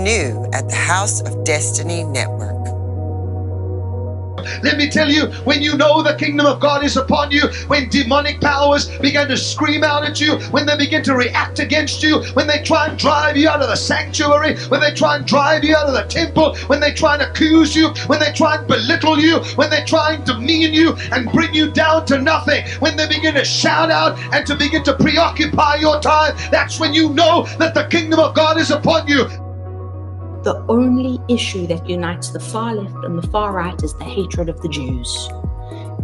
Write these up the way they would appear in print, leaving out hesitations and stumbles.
new at the House of Destiny Network. Let me tell you, when you know the kingdom of God is upon you, when demonic powers begin to scream out at you, when they begin to react against you, when they try and drive you out of the sanctuary, when they try and drive you out of the temple, when they try and accuse you, when they try and belittle you, when they try and demean you and bring you down to nothing, when they begin to shout out and to begin to preoccupy your time, that's when you know that the kingdom of God is upon you. The only issue that unites the far left and the far right is the hatred of the Jews.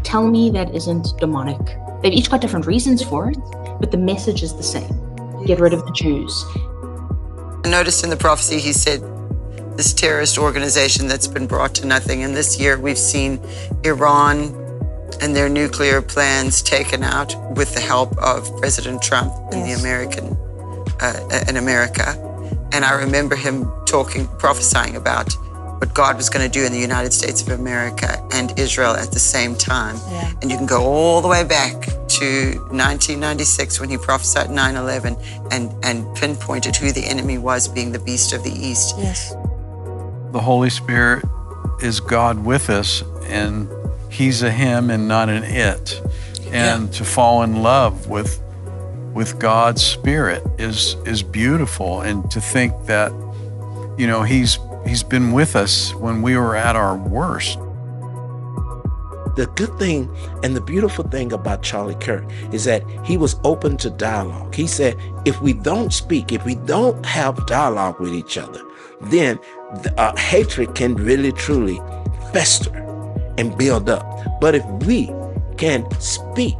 Tell me that isn't demonic. They've each got different reasons for it, but the message is the same. Get rid of the Jews. I noticed in the prophecy he said this terrorist organization that's been brought to nothing. And this year we've seen Iran and their nuclear plans taken out with the help of President Trump and the in America. And I remember him prophesying about what God was going to do in the United States of America and Israel at the same time. Yeah. And you can go all the way back to 1996 when he prophesied 9/11 and pinpointed who the enemy was, being the beast of the East. Yes. The Holy Spirit is God with us, and he's a him and not an it. And to fall in love with God's Spirit is beautiful, and to think that, you know, he's been with us when we were at our worst. The good thing and the beautiful thing about Charlie Kirk is that he was open to dialogue. He said, if we don't speak, if we don't have dialogue with each other, then hatred can really truly fester and build up. But if we can speak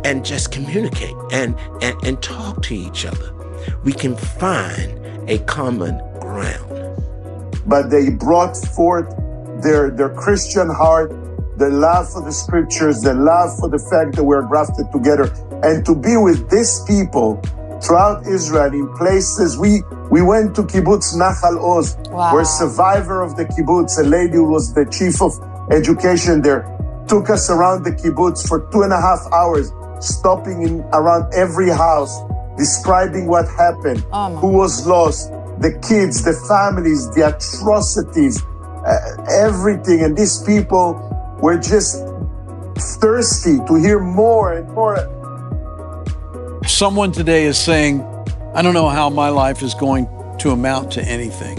and just communicate and talk to each other, we can find a common ground. But they brought forth their Christian heart, the love for the scriptures, the love for the fact that we're grafted together. And to be with these people throughout Israel in places, we went to Kibbutz Nachal Oz, where a survivor of the kibbutz, a lady who was the chief of education there, took us around the kibbutz for 2.5 hours, stopping in around every house, describing what happened, who was lost, the kids, the families, the atrocities, everything. And these people were just thirsty to hear more and more. Someone today is saying, I don't know how my life is going to amount to anything.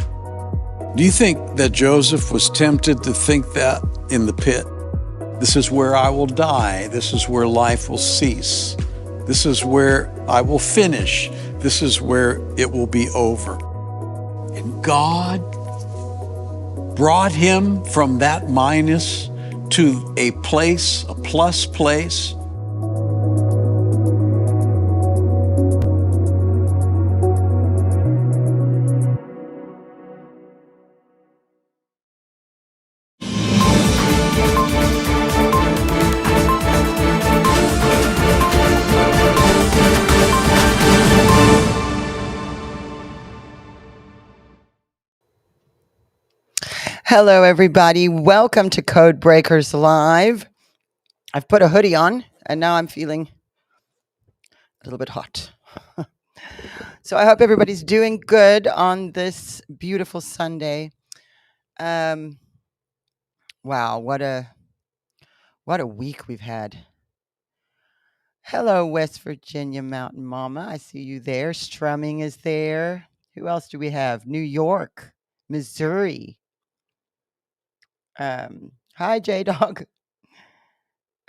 Do you think that Joseph was tempted to think that in the pit? This is where I will die. This is where life will cease. This is where I will finish. This is where it will be over. And God brought him from that minus to a place, a plus place. Hello, everybody. Welcome to Code Breakers Live. I've put a hoodie on, and now I'm feeling a little bit hot. So I hope everybody's doing good on this beautiful Sunday. Wow, what a week we've had. Hello, West Virginia Mountain Mama. I see you there. Strumming is there. Who else do we have? New York, Missouri. Hi, J-Dog.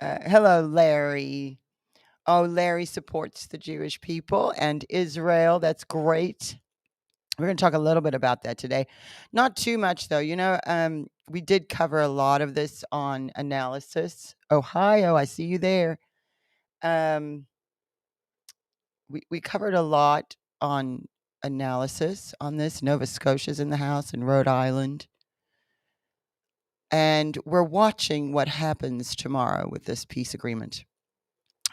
Hello, Larry. Oh, Larry supports the Jewish people and Israel. That's great. We're going to talk a little bit about that today. Not too much, though. You know, we did cover a lot of this on Analysis. Ohio, I see you there. We covered a lot on Analysis on this. Nova Scotia's in the house and Rhode Island. And we're watching what happens tomorrow with this peace agreement.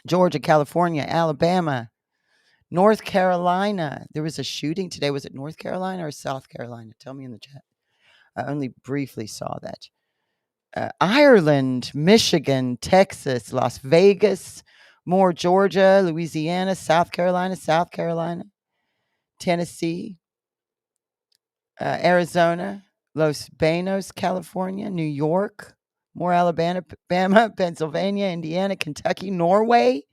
Georgia, California, Alabama, North Carolina. There was a shooting today. Was it North Carolina or South Carolina? Tell me in the chat. I only briefly saw that. Ireland, Michigan, Texas, Las Vegas, more Georgia, Louisiana, South Carolina, Tennessee. Arizona, Los Banos, California, New York, more Alabama, Pennsylvania, Indiana, Kentucky, Norway,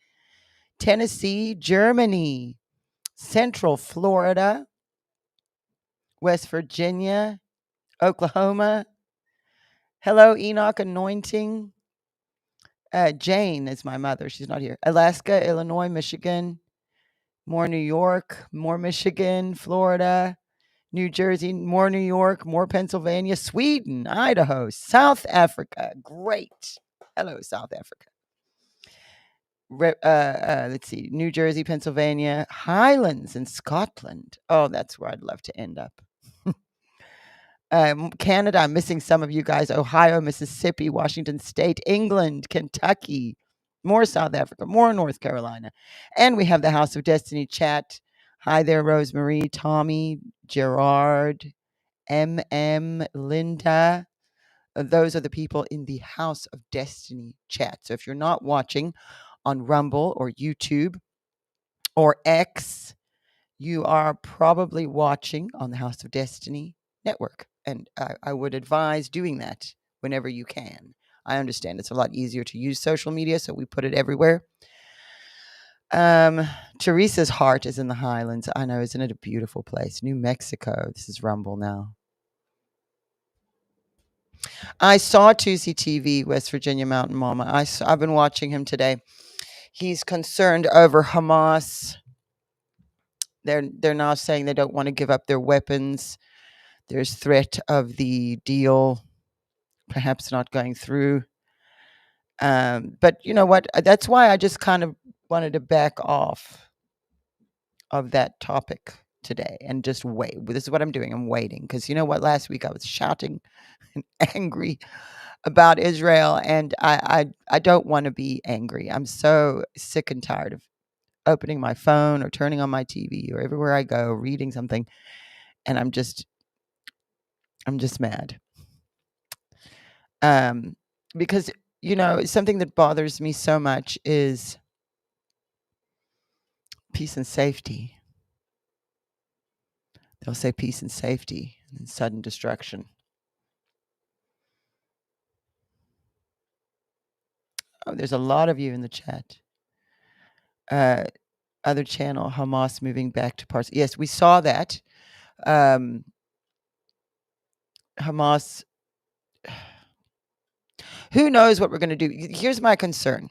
Tennessee, Germany, Central Florida, West Virginia, Oklahoma. Hello, Enoch Anointing. Jane is my mother. She's not here. Alaska, Illinois, Michigan, more New York, more Michigan, Florida, New Jersey, more New York, more Pennsylvania, Sweden, Idaho, South Africa. Great. Hello, South Africa. Let's see, New Jersey, Pennsylvania, Highlands in Scotland. Oh, that's where I'd love to end up. Canada, I'm missing some of you guys. Ohio, Mississippi, Washington State, England, Kentucky, more South Africa, more North Carolina. And we have the House of Destiny chat. Hi there, Rosemarie, Tommy, Gerard, MM, Linda. Those are the people in the House of Destiny chat. So if you're not watching on Rumble or YouTube or X, you are probably watching on the House of Destiny network. And I would advise doing that whenever you can. I understand it's a lot easier to use social media, so we put it everywhere. Teresa's heart is in the Highlands. I know, isn't it a beautiful place? New Mexico. This is Rumble now. I saw Tusi TV, West Virginia Mountain Mama. I've been watching him today. He's concerned over Hamas. They're now saying they don't want to give up their weapons. There's threat of the deal perhaps not going through. But you know what? That's why I just kind of wanted to back off of that topic today and just wait. This is what I'm doing. I'm waiting because you know what? Last week I was shouting and angry about Israel, and I don't want to be angry. I'm so sick and tired of opening my phone or turning on my TV or everywhere I go reading something, and I'm just mad. Because you know, something that bothers me so much is peace and safety. They'll say peace and safety and then sudden destruction. Oh, there's a lot of you in the chat. Other channel, Hamas moving back to parts. Yes, we saw that. Hamas. Who knows what we're going to do? Here's my concern.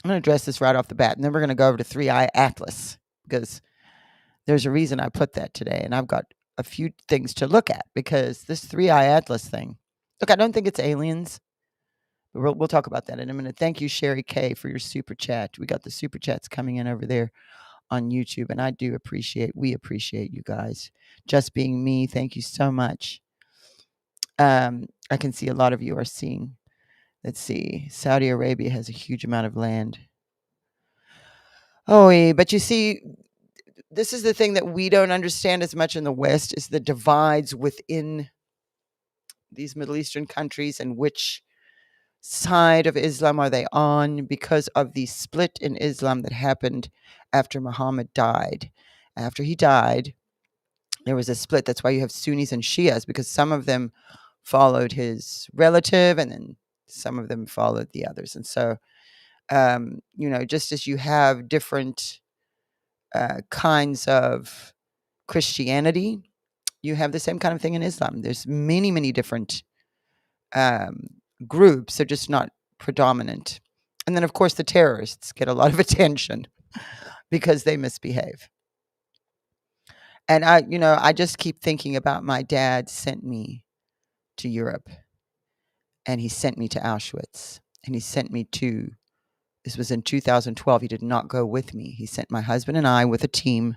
I'm going to address this right off the bat, and then we're going to go over to 3i Atlas because there's a reason I put that today, and I've got a few things to look at because this 3i Atlas thing. Look, I don't think it's aliens. But we'll talk about that in a minute. Thank you, Sherry K, for your super chat. We got the super chats coming in over there on YouTube, and we appreciate you guys. Just being me, thank you so much. I can see a lot of you are seeing. Let's see. Saudi Arabia has a huge amount of land. Oh, but you see, this is the thing that we don't understand as much in the West is the divides within these Middle Eastern countries and which side of Islam are they on because of the split in Islam that happened after Muhammad died. After he died, there was a split. That's why you have Sunnis and Shias, because some of them followed his relative and then some of them followed the others. And so, you know, just as you have different kinds of Christianity, you have the same kind of thing in Islam. There's many, many different groups. They're just not predominant. And then, of course, the terrorists get a lot of attention because they misbehave. And I just keep thinking about my dad sent me to Europe, and he sent me to Auschwitz, and he sent me to, this was in 2012. He did not go with me. He sent my husband and I with a team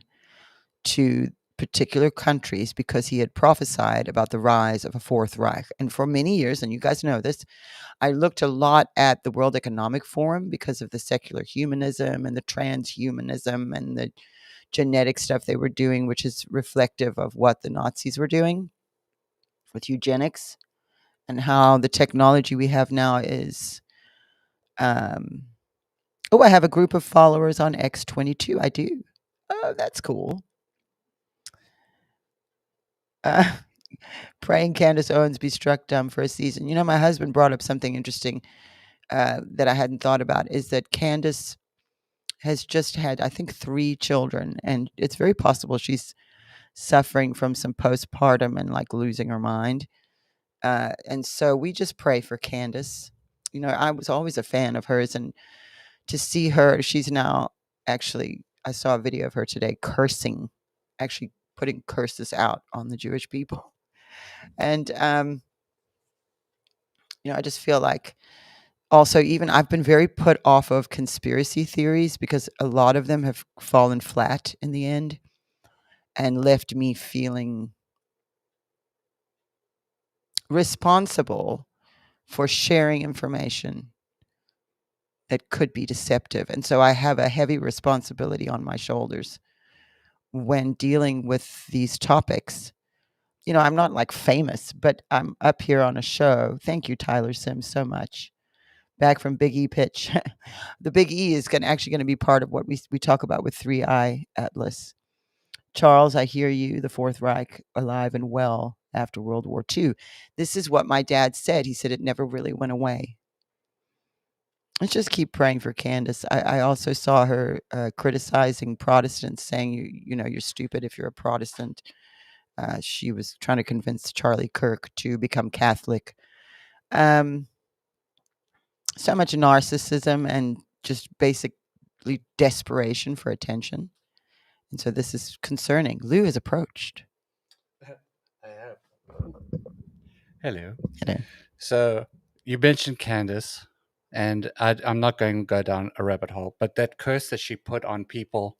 to particular countries because he had prophesied about the rise of a Fourth Reich. And for many years, and you guys know this, I looked a lot at the World Economic Forum because of the secular humanism and the transhumanism and the genetic stuff they were doing, which is reflective of what the Nazis were doing with eugenics and how the technology we have now is. I have a group of followers on X22. I do. Oh, that's cool. Praying Candace Owens be struck dumb for a season. You know, my husband brought up something interesting that I hadn't thought about, is that Candace has just had, I think, 3 children, and it's very possible she's suffering from some postpartum and like losing her mind. And so we just pray for Candace. You know, I was always a fan of hers, and to see her, she's now actually, I saw a video of her today cursing, actually putting curses out on the Jewish people. And, you know, I just feel like also, even I've been very put off of conspiracy theories because a lot of them have fallen flat in the end and left me feeling responsible for sharing information that could be deceptive. And so I have a heavy responsibility on my shoulders when dealing with these topics. You know, I'm not like famous, but I'm up here on a show. Thank you, Tyler Sims, so much. Back from Big E Pitch. The Big E is actually going to be part of what we talk about with 3i Atlas. Charles, I hear you, the Fourth Reich, alive and well after World War II. This is what my dad said. He said it never really went away. Let's just keep praying for Candace. I also saw her criticizing Protestants, saying, you know, you're stupid if you're a Protestant. She was trying to convince Charlie Kirk to become Catholic. So much narcissism and just basically desperation for attention. And so this is concerning. Lou has approached. I have. Hello. Hello. So you mentioned Candace, and I'm not going to go down a rabbit hole, but that curse that she put on people,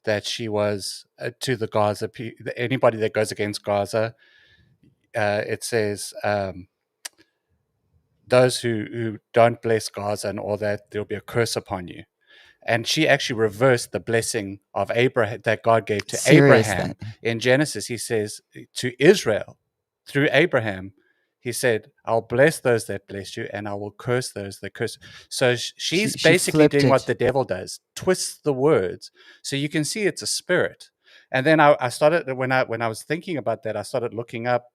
that she was to the Gaza, anybody that goes against Gaza, it says those who don't bless Gaza and all that, there'll be a curse upon you. And she actually reversed the blessing of Abraham that God gave to Abraham. In Genesis, he says to Israel, through Abraham, he said, I'll bless those that bless you, and I will curse those that curse. So she's basically doing what the devil does, twists the words. So you can see it's a spirit. And then I started, when I was thinking about that, I started looking up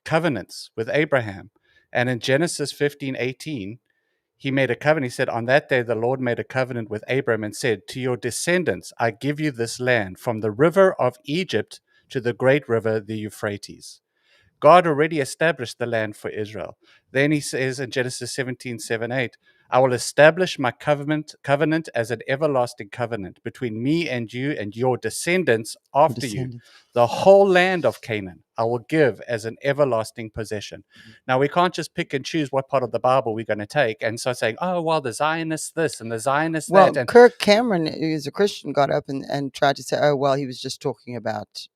covenants with Abraham. And in Genesis 15:18, he made a covenant. He said, on that day, the Lord made a covenant with Abram and said, to your descendants, I give you this land from the river of Egypt to the great river, the Euphrates. God already established the land for Israel. Then he says in Genesis 17:7-8, I will establish my covenant as an everlasting covenant between me and you and your descendants after you. The whole land of Canaan I will give as an everlasting possession. Now, we can't just pick and choose what part of the Bible we're going to take and start saying, oh, well, the Zionists this and the Zionists that. And Kirk Cameron, who's a Christian, got up and tried to say, oh, well, he was just talking about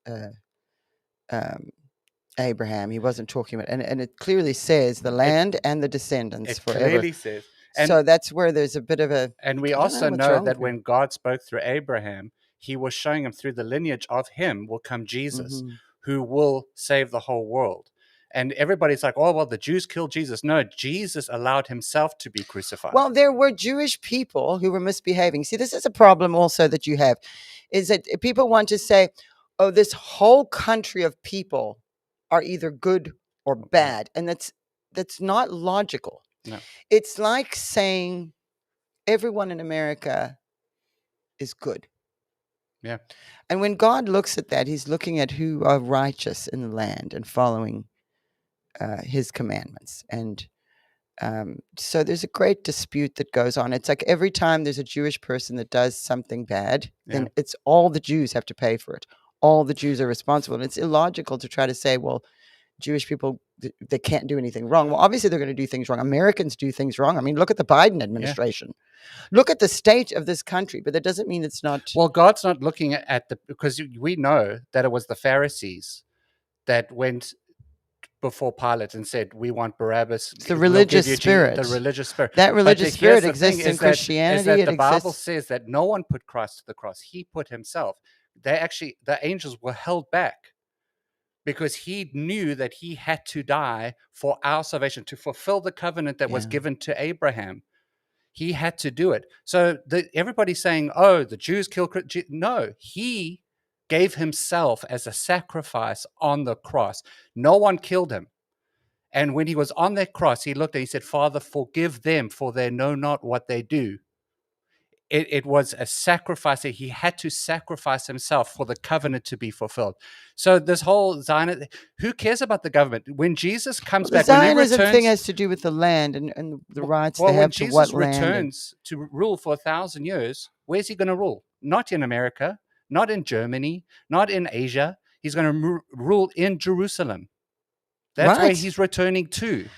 Abraham. He wasn't talking about, and it clearly says the land and the descendants forever. It clearly says. And so that's where there's a bit of a... And we also know that when God spoke through Abraham, he was showing him through the lineage of him will come Jesus, who will save the whole world. And everybody's like, oh, well, the Jews killed Jesus. No, Jesus allowed himself to be crucified. Well, there were Jewish people who were misbehaving. See, this is a problem also that you have, is that people want to say, oh, this whole country of people are either good or bad. And that's not logical. No. It's like saying everyone in America is good. Yeah. And when God looks at that, he's looking at who are righteous in the land and following his commandments. And so there's a great dispute that goes on. It's like every time there's a Jewish person that does something bad, then it's all the Jews have to pay for it. All the Jews are responsible. And it's illogical to try to say, well, Jewish people, they can't do anything wrong. Well, obviously they're going to do things wrong. Americans do things wrong. I mean, look at the Biden administration. Look at the state of this country, but that doesn't mean it's not. Well, God's not looking at because we know that it was the Pharisees that went before Pilate and said, we want Barabbas. It's the religious spirit. The religious spirit. That religious spirit exists in Christianity. The Bible says that no one put Christ to the cross. He put himself. The angels were held back because he knew that he had to die for our salvation, to fulfill the covenant that was given to Abraham. He had to do it. So everybody's saying, oh, the Jews killed. No, he gave himself as a sacrifice on the cross. No one killed him. And when he was on that cross, he looked and he said, Father, forgive them, for they know not what they do. It was a sacrifice. He had to sacrifice himself for the covenant to be fulfilled. So this whole Zionism, who cares about the government? When Jesus comes The back, when he Zionism returns, thing has to do with the land and the rights well, they when have to Jesus what land. returns to rule for 1,000 years, where's he going to rule? Not in America, not in Germany, not in Asia. He's going to rule in Jerusalem. That's where Right. he's returning to.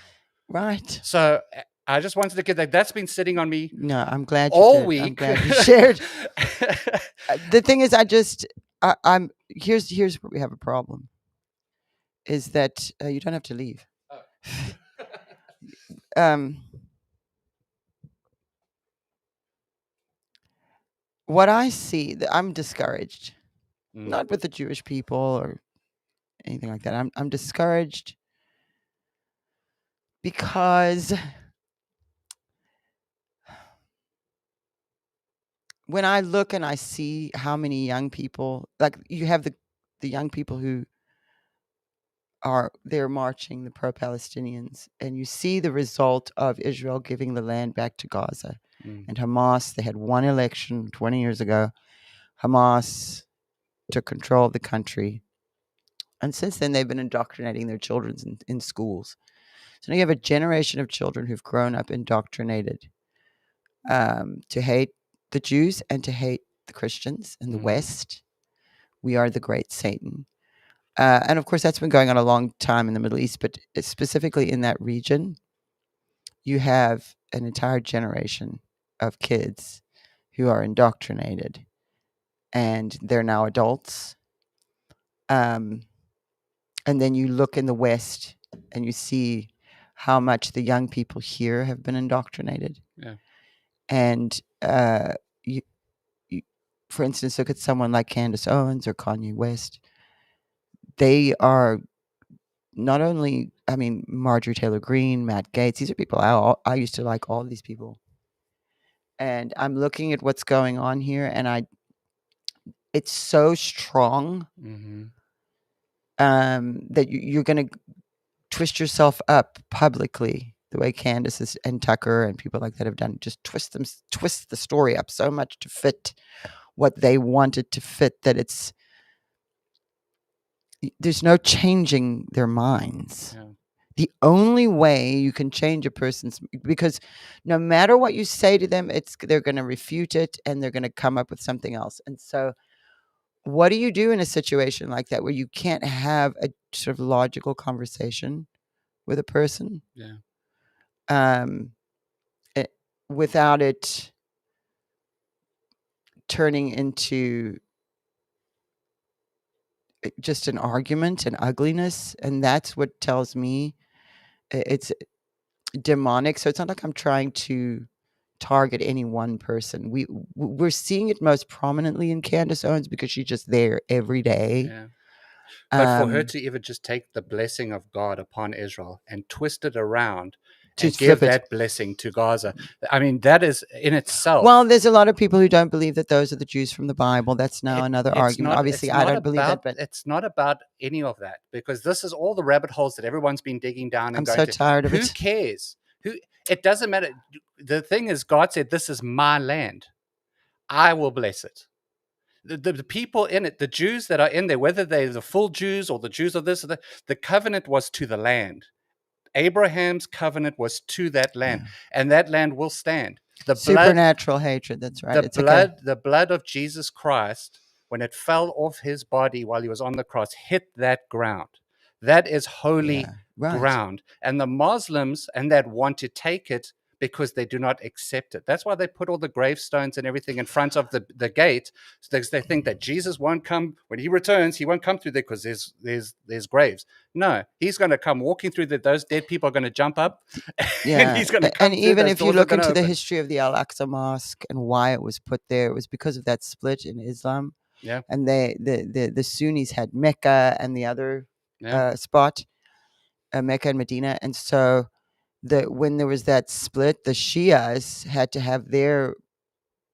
Right. So I just wanted to get that. That's been sitting on me No, I'm glad you all did. week. I'm glad you shared. The thing is, I'm here's where we have a problem. Is that you don't have to leave. What I see, I'm discouraged. Not with the Jewish people or anything like that. I'm discouraged because when I look and I see how many young people, like you have the young people who they're marching, the pro-Palestinians, and you see the result of Israel giving the land back to Gaza. And Hamas, they had one election 20 years ago. Hamas took control of the country. And since then, they've been indoctrinating their children in schools. So now you have a generation of children who've grown up indoctrinated to hate the Jews and to hate the Christians in the West. We are the great Satan. And of course, that's been going on a long time in the Middle East, but specifically in that region, you have an entire generation of kids who are indoctrinated, and they're now adults. And then you look in the West and you see how much the young people here have been indoctrinated. Yeah. And you, for instance, look at someone like Candace Owens or Kanye West. They are not only, I mean, Marjorie Taylor Greene, Matt Gaetz. These are people I used to like, all these people. And I'm looking at what's going on here, and it's so strong that you're going to twist yourself up publicly the way Candace and Tucker and people like that have done. Just twist the story up so much to fit what they wanted to fit that there's no changing their minds. Yeah. The only way you can change a person's, because no matter what you say to them, they're going to refute it and they're going to come up with something else. And so what do you do in a situation like that where you can't have a sort of logical conversation with a person? Yeah. Without it turning into just an argument and ugliness. And that's what tells me it's demonic. So it's not like I'm trying to target any one person. We're seeing it most prominently in Candace Owens because she's just there every day. Yeah. But for her to even just take the blessing of God upon Israel and twist it around and give that blessing to Gaza, I mean, that is in itself. Well, there's a lot of people who don't believe that those are the Jews from the Bible. That's now another argument. Obviously, I don't believe that, but it's not about any of that, because this is all the rabbit holes that everyone's been digging down and I'm going so to. tired of it. Who cares? It doesn't matter. The thing is, God said, "This is my land. I will bless it." The people in it, the Jews that are in there, whether they're the full Jews or the Jews of this or that, the covenant was to the land. Abraham's covenant was to that land, and that land will stand. The supernatural hatred. That's right. The blood of Jesus Christ, when it fell off his body while he was on the cross, hit that ground. That is holy ground. And the Muslims and that want to take it because they do not accept it. That's why they put all the gravestones and everything in front of the gate. So they think that Jesus won't come when he returns. He won't come through there because there's graves. No, he's going to come walking through there. Those dead people are going to jump up. Yeah, and he's going to come. And even if you look into the history of the Al-Aqsa Mosque and why it was put there, it was because of that split in Islam. Yeah, and the Sunnis had Mecca and the other spot, Mecca and Medina, and so when there was that split, the Shias had to have their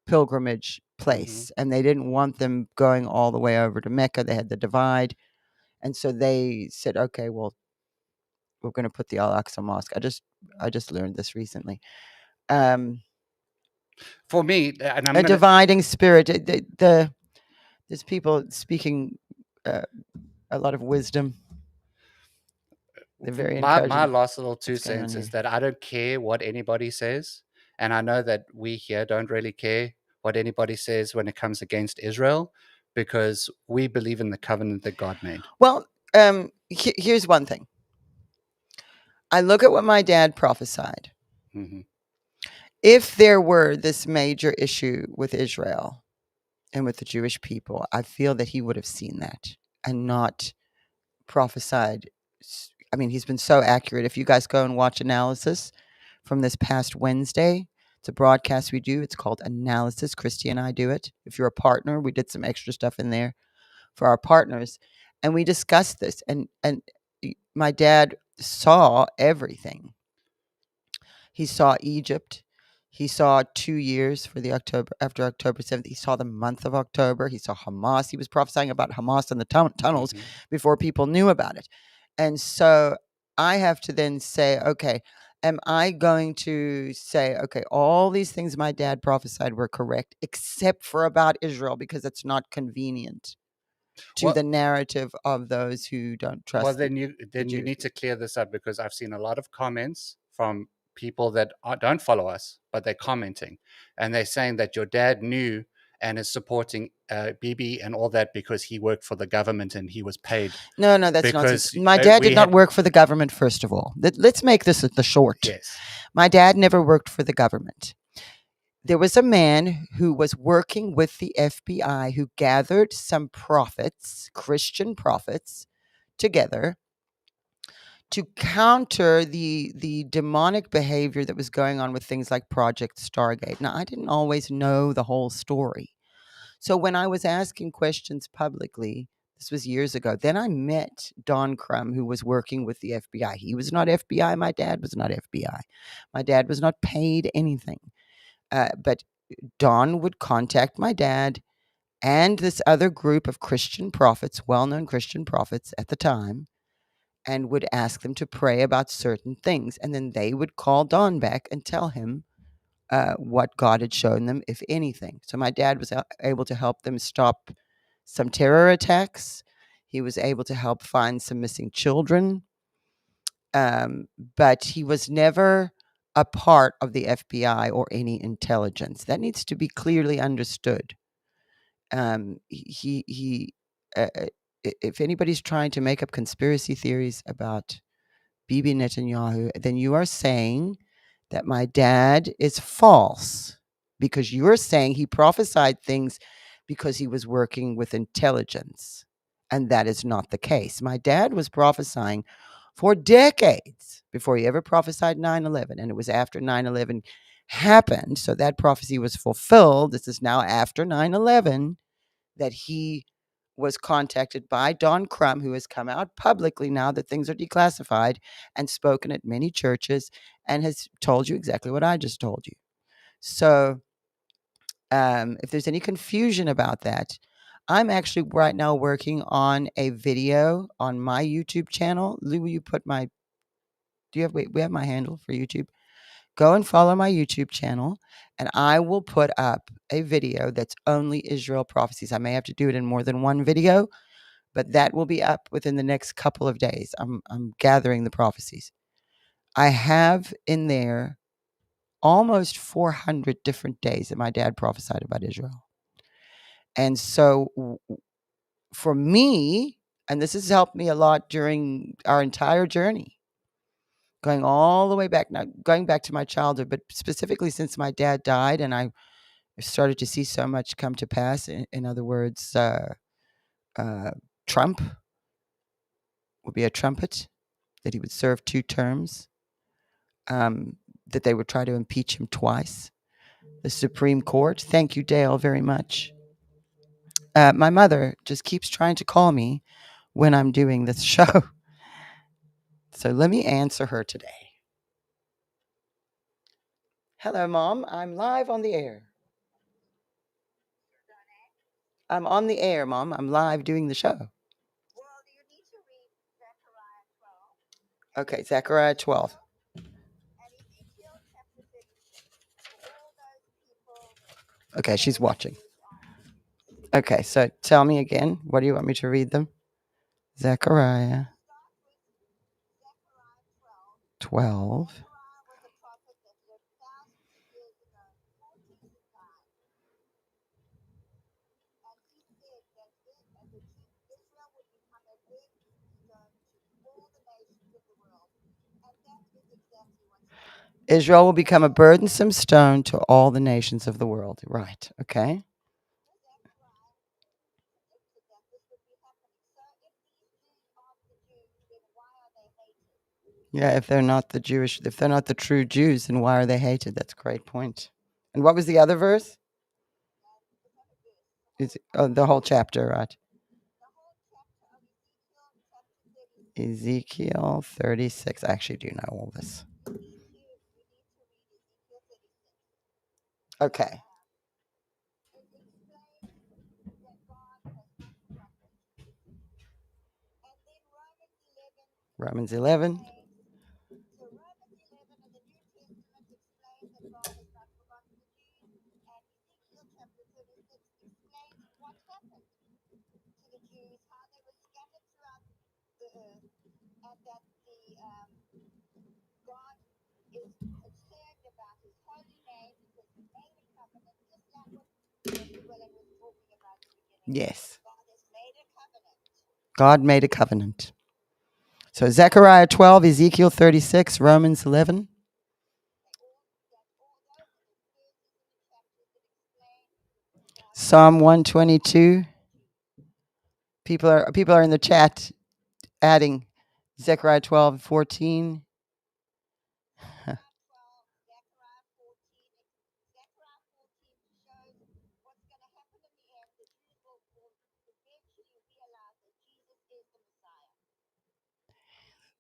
pilgrimage place, and they didn't want them going all the way over to Mecca. They had the divide, and so they said, "Okay, well, we're going to put the Al-Aqsa Mosque." I just learned this recently. For me, and I'm A gonna, dividing spirit. There's people speaking a lot of wisdom. They're very my encouraging. last little two What's going on cents is here? that I don't care what anybody says, and I know that we here don't really care what anybody says when it comes against Israel, because we believe in the covenant that God made. Well, here's one thing. I look at what my dad prophesied. Hmm. If there were this major issue with Israel and with the Jewish people, I feel that he would have seen that and not prophesied. I mean, he's been so accurate. If you guys go and watch Analysis from this past Wednesday, it's a broadcast we do. It's called Analysis. Christy and I do it. If you're a partner, we did some extra stuff in there for our partners, and we discussed this. And my dad saw everything. He saw Egypt. He saw 2 years for the after October 7th. He saw the month of October. He saw Hamas. He was prophesying about Hamas in the tunnels Mhm. before people knew about it. And so I have to then say, okay, am I going to say, okay, all these things my dad prophesied were correct, except for about Israel, because it's not convenient to the Well, narrative of those who don't trust then you Jews. need to clear this up, because I've seen a lot of comments from people that don't follow us, but they're commenting, and they're saying that your dad knew and is supporting Bibi and all that because he worked for the government and he was paid. No, that's nonsense. Because My dad we did not had work for the government, first of all. Let's make this the short. yes, My dad never worked for the government. There was a man who was working with the FBI who gathered some prophets, Christian prophets, together to counter the demonic behavior that was going on with things like Project Stargate. Now, I didn't always know the whole story. So when I was asking questions publicly, this was years ago, then I met Don Crum, who was working with the FBI. He was not FBI. My dad was not FBI. My dad was not paid anything. But Don would contact my dad and this other group of Christian prophets, well-known Christian prophets at the time, and would ask them to pray about certain things. And then they would call Don back and tell him what God had shown them, if anything. So my dad was able to help them stop some terror attacks. He was able to help find some missing children. But he was never a part of the FBI or any intelligence. That needs to be clearly understood. If anybody's trying to make up conspiracy theories about Bibi Netanyahu, then you are saying that my dad is false, because you're saying he prophesied things because he was working with intelligence. And that is not the case. My dad was prophesying for decades before he ever prophesied 9/11. And it was after 9/11 happened. So that prophecy was fulfilled. This is now after 9/11 that he was contacted by Don Crum, who has come out publicly now that things are declassified and spoken at many churches and has told you exactly what I just told you. So if there's any confusion about that, I'm actually right now working on a video on my YouTube channel. Lou, will you put we have my handle for YouTube. Go and follow my YouTube channel, and I will put up a video that's only Israel prophecies. I may have to do it in more than one video, but that will be up within the next couple of days. I'm gathering the prophecies. I have in there almost 400 different days that my dad prophesied about Israel. And so for me, and this has helped me a lot during our entire journey, going all the way back, now going back to my childhood, but specifically since my dad died and I started to see so much come to pass. In other words, Trump would be a trumpet, that he would serve 2 terms, that they would try to impeach him twice. The Supreme Court, thank you, Dale, very much. My mother just keeps trying to call me when I'm doing this show. So let me answer her today. Hello, Mom. I'm live on the air. I'm on the air, Mom. I'm live doing the show. Okay, Zechariah 12. Okay, she's watching. Okay, so tell me again. What do you want me to read them? Zechariah 12. Israel will become a burdensome stone to all the nations of the world. Right, okay. Yeah, if they're not the true Jews, then why are they hated? That's a great point. And what was the other verse? The whole chapter, right? Ezekiel 36. I actually do know all this. Okay. Romans 11. Yes. God made a covenant. So Zechariah 12, Ezekiel 36, Romans 11. Psalm 122. People are in the chat adding Zechariah 12, 14.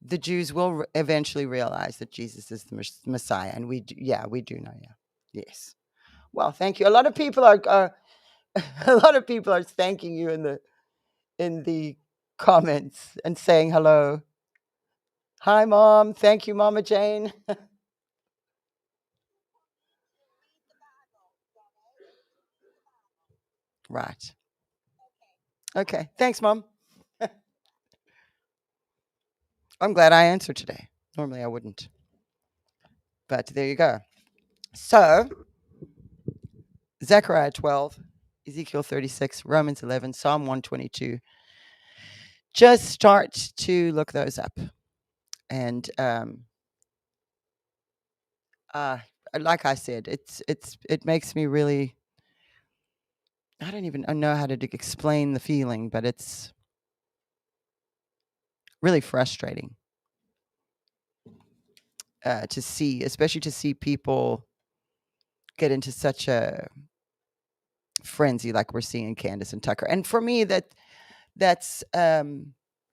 The Jews will eventually realize that Jesus is the Messiah, and we do know. Yeah, yes. Well, thank you. A lot of people are thanking you in the comments and saying hello. Hi, Mom. Thank you, Mama Jane. Right. Okay. Thanks, Mom. I'm glad I answered today. Normally I wouldn't. But there you go. So, Zechariah 12, Ezekiel 36, Romans 11, Psalm 122. Just start to look those up. And like I said, it makes me really, I don't even know how to explain the feeling, but it's really frustrating to see, especially to see people get into such a frenzy like we're seeing Candace and Tucker. And for me, that's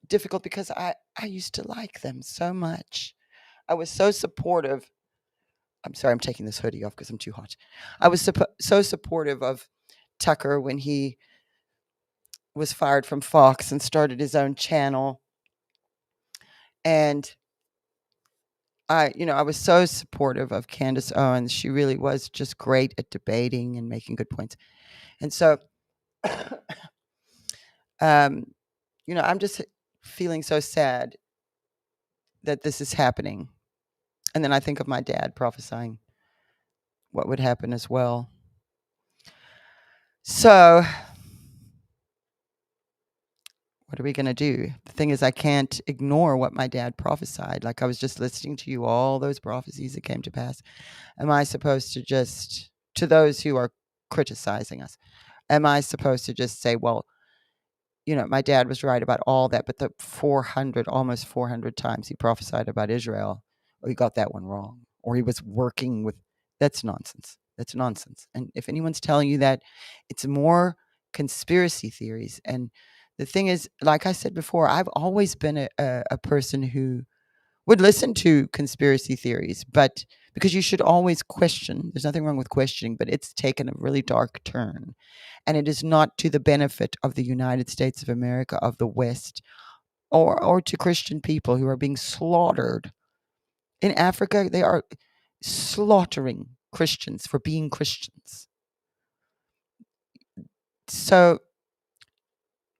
difficult because I used to like them so much. I was so supportive. I'm sorry, I'm taking this hoodie off because I'm too hot. I was so supportive of Tucker when he was fired from Fox and started his own channel. And I was so supportive of Candace Owens. She really was just great at debating and making good points. And so, I'm just feeling so sad that this is happening. And then I think of my dad prophesying what would happen as well. So, what are we going to do? The thing is, I can't ignore what my dad prophesied. Like I was just listening to you, all those prophecies that came to pass. Am I supposed to just, to those who are criticizing us, am I supposed to just say, well, my dad was right about all that, but the almost 400 times he prophesied about Israel, or he got that one wrong, or he was working with, that's nonsense. That's nonsense. And if anyone's telling you that, it's more conspiracy theories. And the thing is, like I said before, I've always been a person who would listen to conspiracy theories, but because you should always question. There's nothing wrong with questioning, but it's taken a really dark turn. And it is not to the benefit of the United States of America, of the West, or to Christian people who are being slaughtered. In Africa, they are slaughtering Christians for being Christians. So,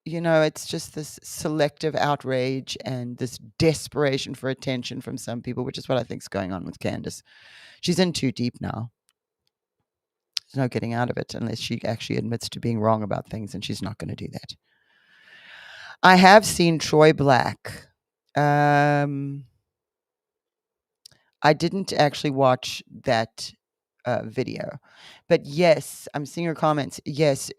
it's just this selective outrage and this desperation for attention from some people, which is what I think is going on with Candace. She's in too deep now. There's no getting out of it unless she actually admits to being wrong about things, and she's not going to do that. I have seen Troy Black. I didn't actually watch that video, but yes, I'm seeing her comments. Yes,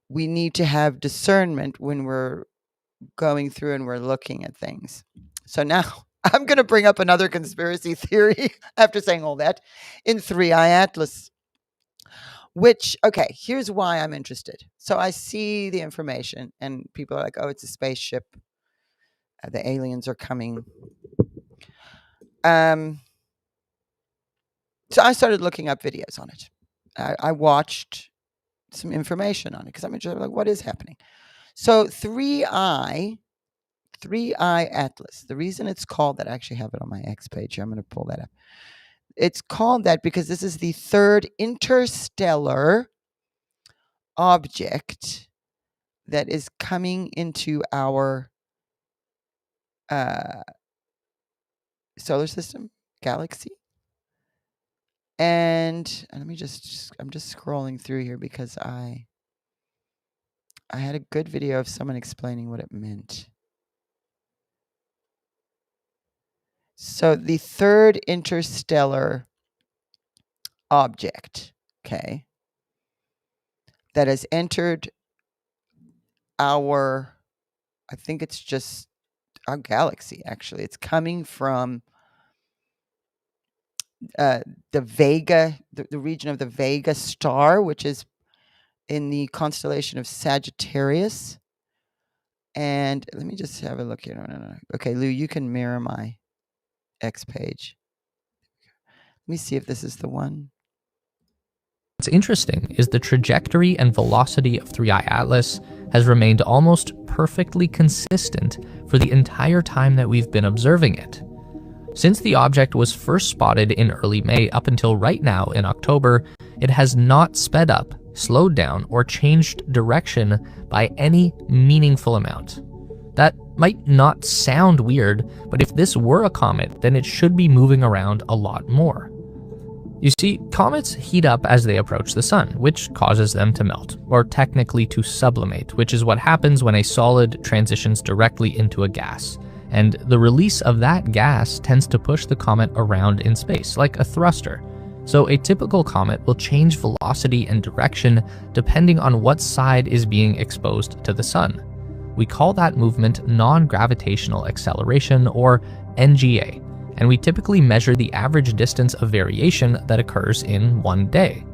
we need to have discernment when we're going through and we're looking at things. So now I'm going to bring up another conspiracy theory after saying all that in Three Eye Atlas. Which, okay, here's why I'm interested. So I see the information and people are like, oh, it's a spaceship. The aliens are coming. So I started looking up videos on it. I watched some information on it because I'm interested, like, what is happening? So Three Eye Atlas. The reason it's called that, I actually have it on my X page here. I'm going to pull that up. It's called that because this is the third interstellar object that is coming into our solar system, galaxy. And let me I'm just scrolling through here because I had a good video of someone explaining what it meant. So the third interstellar object, okay, that has entered I think it's just our galaxy, actually. It's coming from the Vega, the region of the Vega star, which is in the constellation of Sagittarius. And let me just have a look here. No. Okay, Lou, you can mirror my X page. Let me see if this is the one. What's interesting is the trajectory and velocity of Three Eye Atlas has remained almost perfectly consistent for the entire time that we've been observing it. Since the object was first spotted in early May up until right now in October, it has not sped up, slowed down, or changed direction by any meaningful amount. That might not sound weird, but if this were a comet, then it should be moving around a lot more. You see, comets heat up as they approach the sun, which causes them to melt, or technically to sublimate, which is what happens when a solid transitions directly into a gas. And the release of that gas tends to push the comet around in space, like a thruster. So a typical comet will change velocity and direction depending on what side is being exposed to the sun. We call that movement non-gravitational acceleration, or NGA, and we typically measure the average distance of variation that occurs in one day.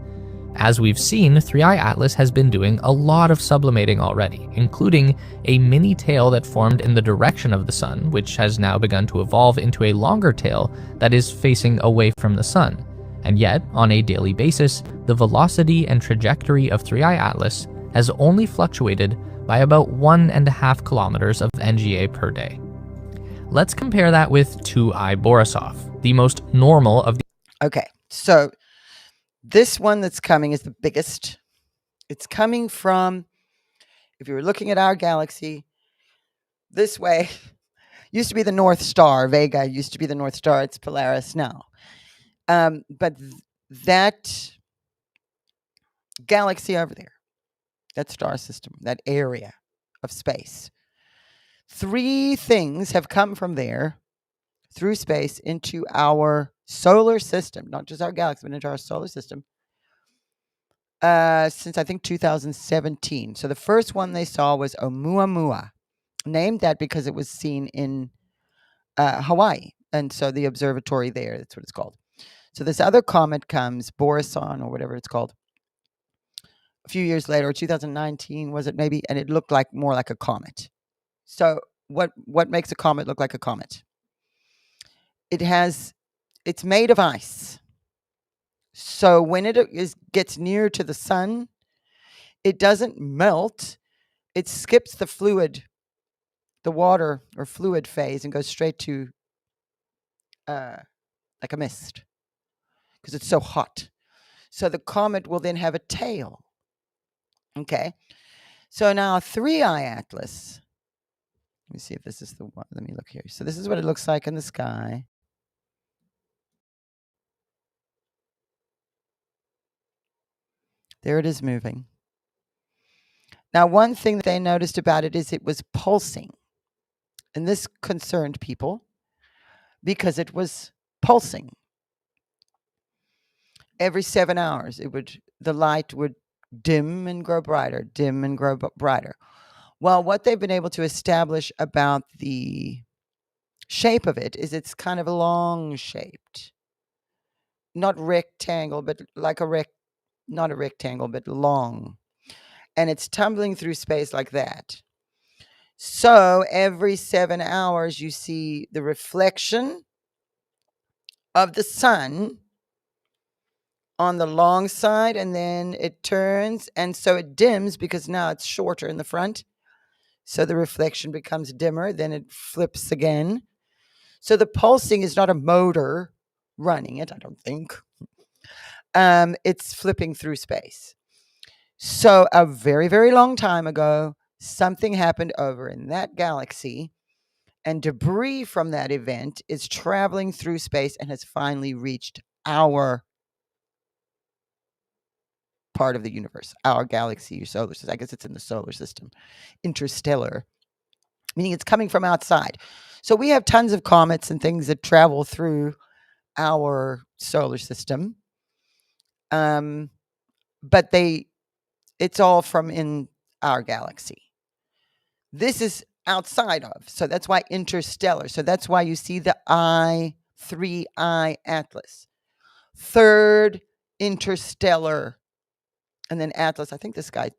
As we've seen, Three Eye Atlas has been doing a lot of sublimating already, including a mini tail that formed in the direction of the sun, which has now begun to evolve into a longer tail that is facing away from the sun. And yet, on a daily basis, the velocity and trajectory of Three Eye Atlas has only fluctuated by about 1.5 kilometers of NGA per day. Let's compare that with Two Eye Borisov, the most normal of the... Okay, so this one that's coming is the biggest. It's coming from, if you were looking at our galaxy, this way, used to be the North Star. Vega used to be the North Star. It's Polaris now. But that galaxy over there, that star system, that area of space, 3 things have come from there through space into our solar system, not just our galaxy, but into our solar system, since I think 2017. So the first one they saw was Oumuamua, named that because it was seen in Hawaii. And so the observatory there, that's what it's called. So this other comet comes, Borisov, or whatever it's called, a few years later, 2019, was it maybe? And it looked like more like a comet. So what makes a comet look like a comet? It has it's made of ice. So when it gets near to the sun, it doesn't melt. It skips the water or fluid phase, and goes straight to like a mist because it's so hot. So the comet will then have a tail. Okay. So now 3I Atlas. Let me see if this is the one. Let me look here. So this is what it looks like in the sky. There it is moving. Now, one thing that they noticed about it is it was pulsing. And this concerned people because it was pulsing. Every 7 hours, the light would dim and grow brighter, dim and grow brighter. Well, what they've been able to establish about the shape of it is it's kind of long shaped. Not rectangle, but like not a rectangle, but long. And it's tumbling through space like that. So every 7 hours, you see the reflection of the sun on the long side, and then it turns, and so it dims because now it's shorter in the front. So the reflection becomes dimmer, then it flips again. So the pulsing is not a motor running it, I don't think. It's flipping through space. So a very, very long time ago, something happened over in that galaxy, and debris from that event is traveling through space and has finally reached our part of the universe, our galaxy, your solar system. I guess it's in the solar system. Interstellar, meaning it's coming from outside. So we have tons of comets and things that travel through our solar system. But it's all from in our galaxy. This is outside of, so that's why interstellar. So that's why you see the 3I Atlas. Third interstellar. And then Atlas, I think this guy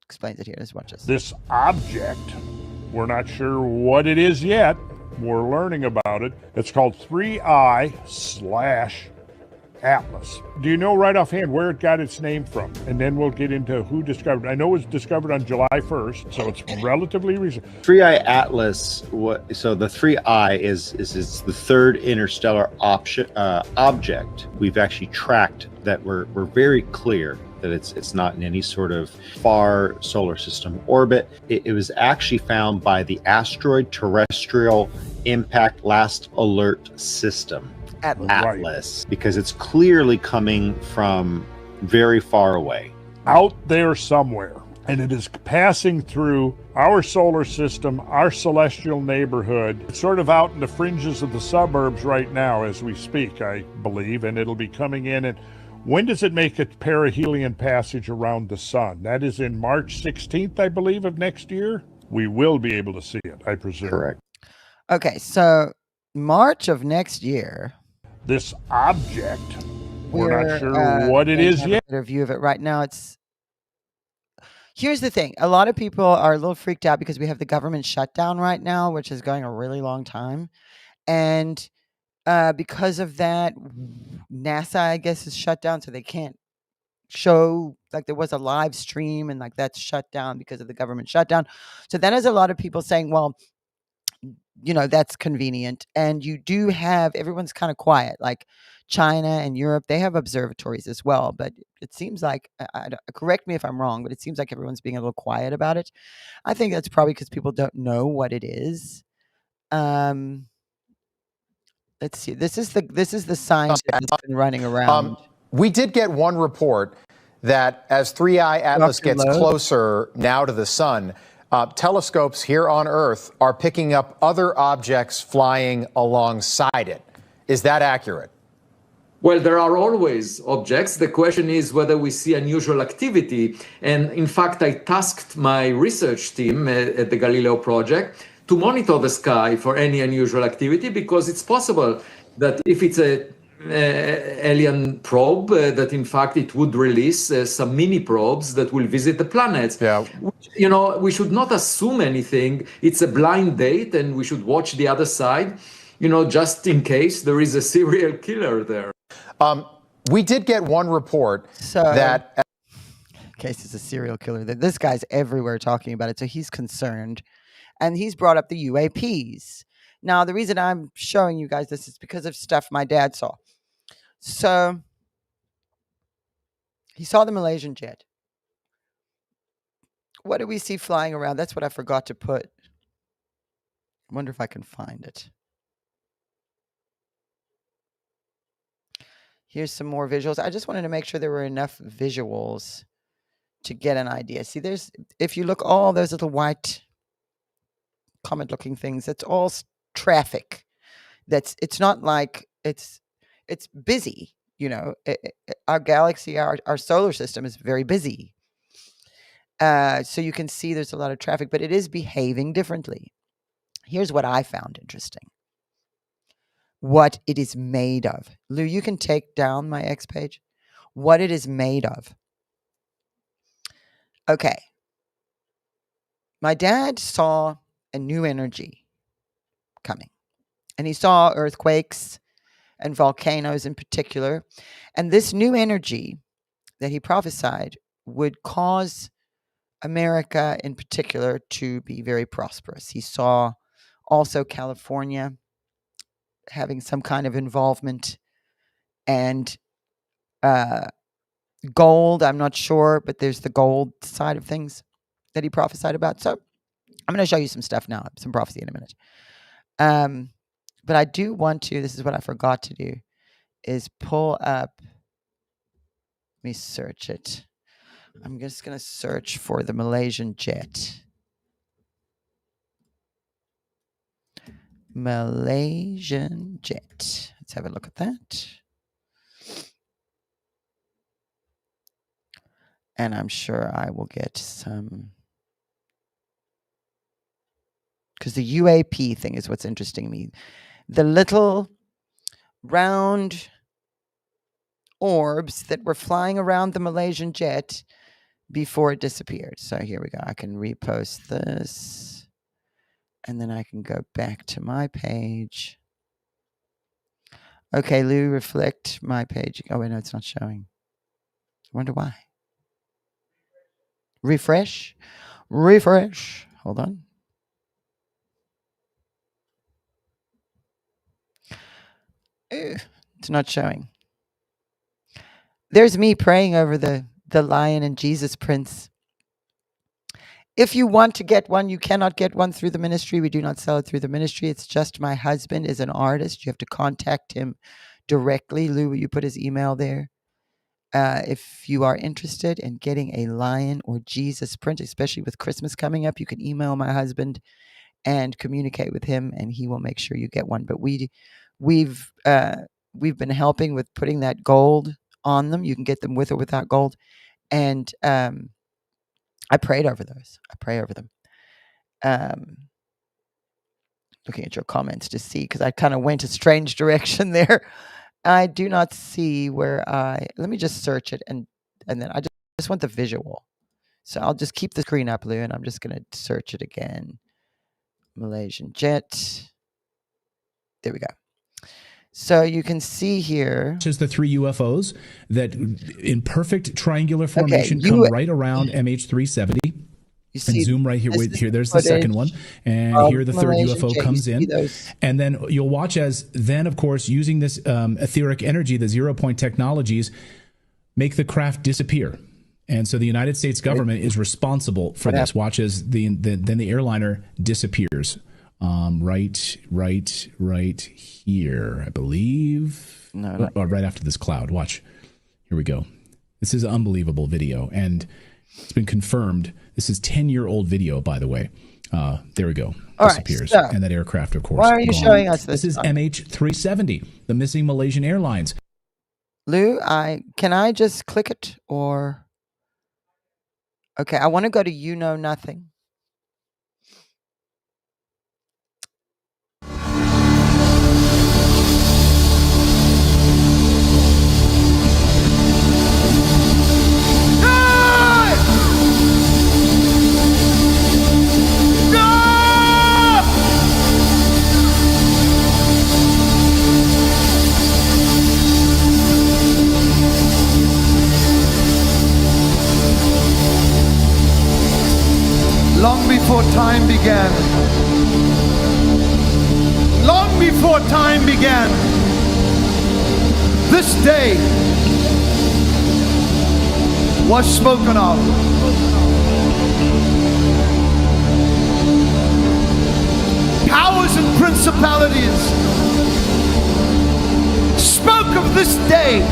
explains it here. Let's watch this. This object, we're not sure what it is yet. We're learning about it. It's called 3I/Atlas. Do you know right offhand where it got its name from? And then we'll get into who discovered it. I know it was discovered on July 1st, so it's relatively recent. 3I Atlas, so the 3I is the third interstellar object. We've actually tracked that. We're very clear that it's not in any sort of far solar system orbit. It was actually found by the Asteroid Terrestrial Impact Last Alert System, Atlas, because it's clearly coming from very far away. Out there somewhere. And it is passing through our solar system, our celestial neighborhood. It's sort of out in the fringes of the suburbs right now as we speak, I believe, and it'll be coming in. And when does it make a perihelion passage around the sun? That is in March 16th, I believe, of next year. We will be able to see it, I presume. Correct. Okay, so March of next year. This object, we're not sure what it is yet. A view of it right now. Here's the thing. A lot of people are a little freaked out because we have the government shutdown right now, which is going a really long time. And because of that, NASA, I guess, is shut down, so they can't show, like there was a live stream and like that's shut down because of the government shutdown. So then there's a lot of people saying, well, you know, that's convenient. And you do have, everyone's kind of quiet, like China and Europe, they have observatories as well. But it seems like, correct me if I'm wrong, but it seems like everyone's being a little quiet about it. I think that's probably because people don't know what it is. Let's see. This is the sign that's been running around. We did get one report that as 3I Atlas gets closer now to the sun, telescopes here on Earth are picking up other objects flying alongside it. Is that accurate? Well, there are always objects. The question is whether we see unusual activity. And in fact, I tasked my research team at the Galileo project to monitor the sky for any unusual activity, because it's possible that if it's a alien probe, that in fact it would release some mini probes that will visit the planets. Yeah. You know, we should not assume anything. It's a blind date and we should watch the other side. just in case there is a serial killer there. We did get one report that. In case it's a serial killer. This guy's everywhere talking about it, so he's concerned. And he's brought up the UAPs. Now, the reason I'm showing you guys this is because of stuff my dad saw. So, he saw the Malaysian jet. What do we see flying around? That's what I forgot to put. I wonder if I can find it. Here's some more visuals. I just wanted to make sure there were enough visuals to get an idea. See, if you look, all those little white comet-looking things, that's all traffic. It's not like it's busy. Our galaxy, our solar system is very busy. So you can see there's a lot of traffic, but it is behaving differently. Here's what I found interesting. What it is made of. Lou, you can take down my X page. What it is made of. Okay. My dad saw a new energy coming. And he saw earthquakes and volcanoes in particular. And this new energy that he prophesied would cause America in particular to be very prosperous. He saw also California having some kind of involvement, and gold, I'm not sure, but there's the gold side of things that he prophesied about. So I'm going to show you some stuff now, some prophecy in a minute. But I do want to, this is what I forgot to do, is pull up, let me search it. I'm just going to search for the Malaysian jet. Malaysian jet. Let's have a look at that. And I'm sure I will get some, because the UAP thing is what's interesting to me. The little round orbs that were flying around the Malaysian jet before it disappeared. So here we go. I can repost this. And then I can go back to my page. Okay, Lou, reflect my page. Oh, wait, no, it's not showing. I wonder why. Refresh. Refresh. Hold on. It's not showing. There's me praying over the lion and Jesus Prince. If you want to get one, you cannot get one through the ministry. We do not sell it through the ministry. It's just my husband is an artist. You have to contact him directly. Lou, will you put his email there? If you are interested in getting a lion or Jesus print, especially with Christmas coming up, you can email my husband and communicate with him, and he will make sure you get one. But we've been helping with putting that gold on them. You can get them with or without gold, and I prayed over those. I pray over them. Looking at your comments to see, because I kind of went a strange direction there. I do not see where let me just search it, and then I just want the visual. So I'll just keep the screen up, Lou, and I'm just going to search it again. Malaysian jet. There we go. So you can see here. Just the three UFOs that in perfect triangular formation come right around MH370. You see, and zoom right here. Wait, here, there's the second one. And here the third UFO comes in. And then you'll watch as then, of course, using this etheric energy, the 0 point technologies, make the craft disappear. And so the United States government is responsible for this. Watch as then the airliner disappears. Right here, I believe. No, right after this cloud. Watch. Here we go. This is an unbelievable video, and it's been confirmed. This is 10-year-old video, by the way. There we go. Disappears. Right, so and that aircraft, of course. Why are you showing us this? This is MH370, the missing Malaysian Airlines. Lou, can I just click it, or? Okay, I want to go to You Know Nothing. before time began. Long before time began. This day was spoken of. Powers and principalities spoke of this day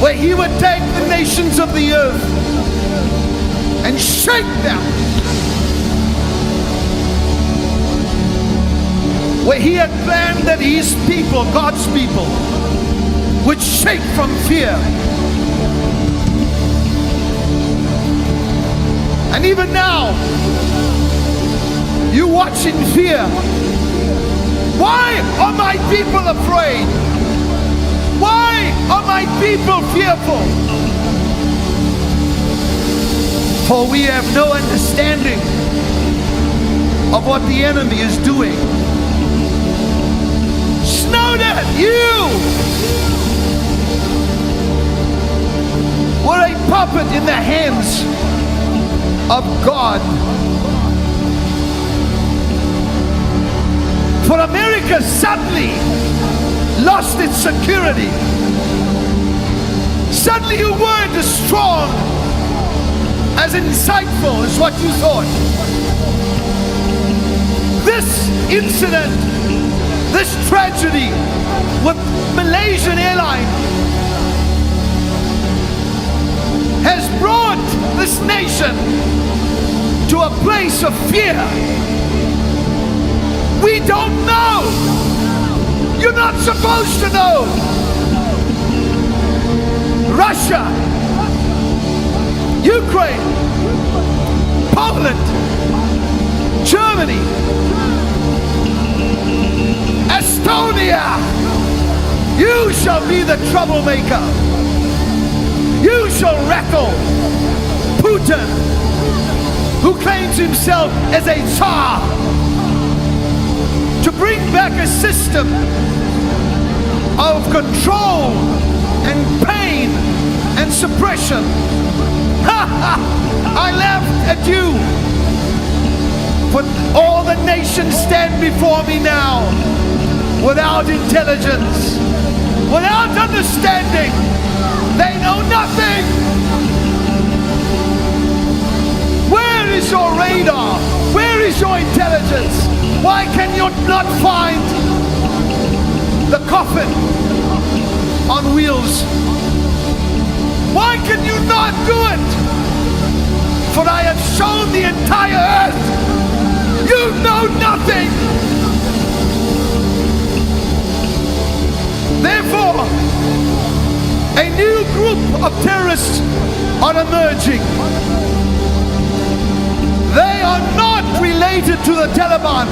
where he would take the nations of the earth and shake them, where he had planned that his people, God's people, would shake from fear. And even now, you watch in fear. Why are my people afraid? Why are my people fearful? For we have no understanding of what the enemy is doing. Snowden, you were a puppet in the hands of God. For America suddenly lost its security. Suddenly you weren't as strong, as insightful as what you thought. This incident, this tragedy with Malaysian Airlines has brought this nation to a place of fear. We don't know. You're not supposed to know. Russia, Ukraine, Poland, Germany, Estonia, you shall be the troublemaker. You shall rattle Putin, who claims himself as a Tsar, to bring back a system of control and pain and suppression. I laughed at you, but all the nations stand before me now without intelligence, without understanding. They know nothing. Where is your radar? Where is your intelligence? Why can you not find the coffin on wheels? Why can you not do it? For I have shown the entire earth. You know nothing. Therefore, a new group of terrorists are emerging. They are not related to the Taliban.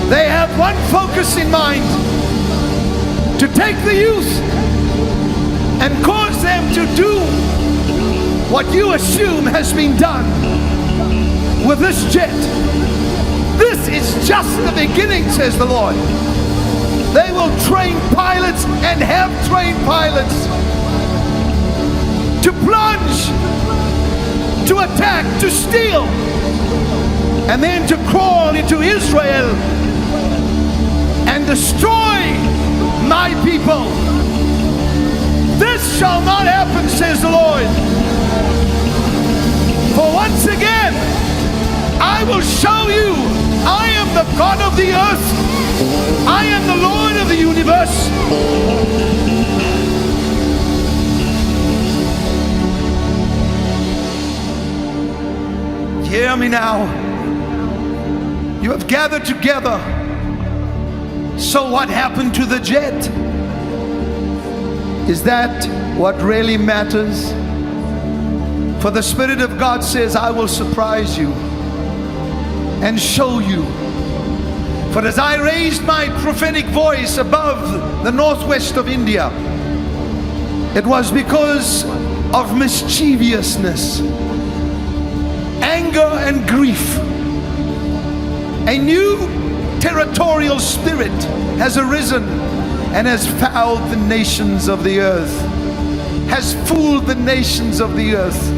They have one focus in mind: to take the youth and cause them to do what you assume has been done with this jet. This is just the beginning, says the Lord. They will train pilots and have trained pilots to plunge, to attack, to steal, and then to crawl into Israel and destroy my people. This shall not happen, says the Lord. For once again, I will show you I am the God of the earth. I am the Lord of the universe. Hear me now. You have gathered together. So what happened to the jet? Is that what really matters? For the Spirit of God says, I will surprise you and show you. For as I raised my prophetic voice above the northwest of India, it was because of mischievousness, anger and grief. A new territorial spirit has arisen and has fouled the nations of the earth, has fooled the nations of the earth.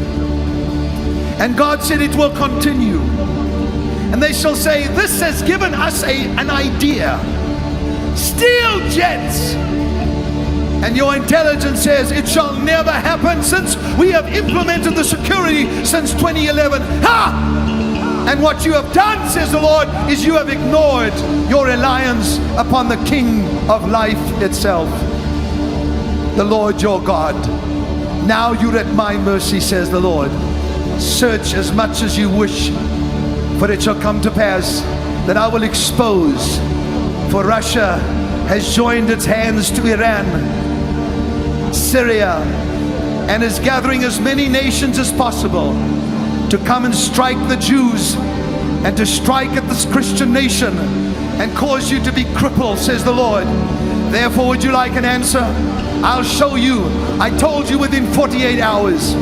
And God said it will continue. And they shall say, this has given us an idea. Steel jets. And your intelligence says it shall never happen since we have implemented the security since 2011. Ha! And what you have done, says the Lord, is you have ignored your reliance upon the King of life itself, the Lord your God. Now you're at my mercy, says the Lord. Search as much as you wish, for it shall come to pass that I will expose. For Russia has joined its hands to Iran, Syria, and is gathering as many nations as possible to come and strike the Jews and to strike at this Christian nation and cause you to be crippled, says the Lord. Therefore, would you like an answer? I'll show you. I told you within 48 hours.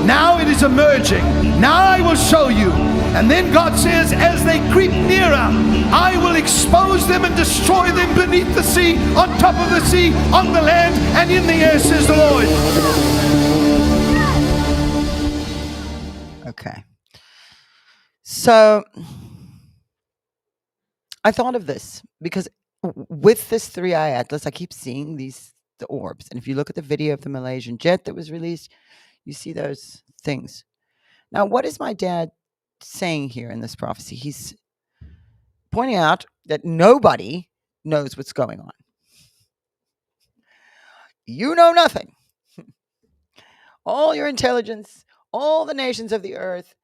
Now it is emerging. Now I will show you. And then God says, as they creep nearer, I will expose them and destroy them beneath the sea, on top of the sea, on the land, and in the air, says the Lord. Okay. So I thought of this because with this 3i Atlas, I keep seeing the orbs. And if you look at the video of the Malaysian jet that was released, you see those things. Now, what is my dad saying here in this prophecy? He's pointing out that nobody knows what's going on. You know nothing. All your intelligence, all the nations of the earth,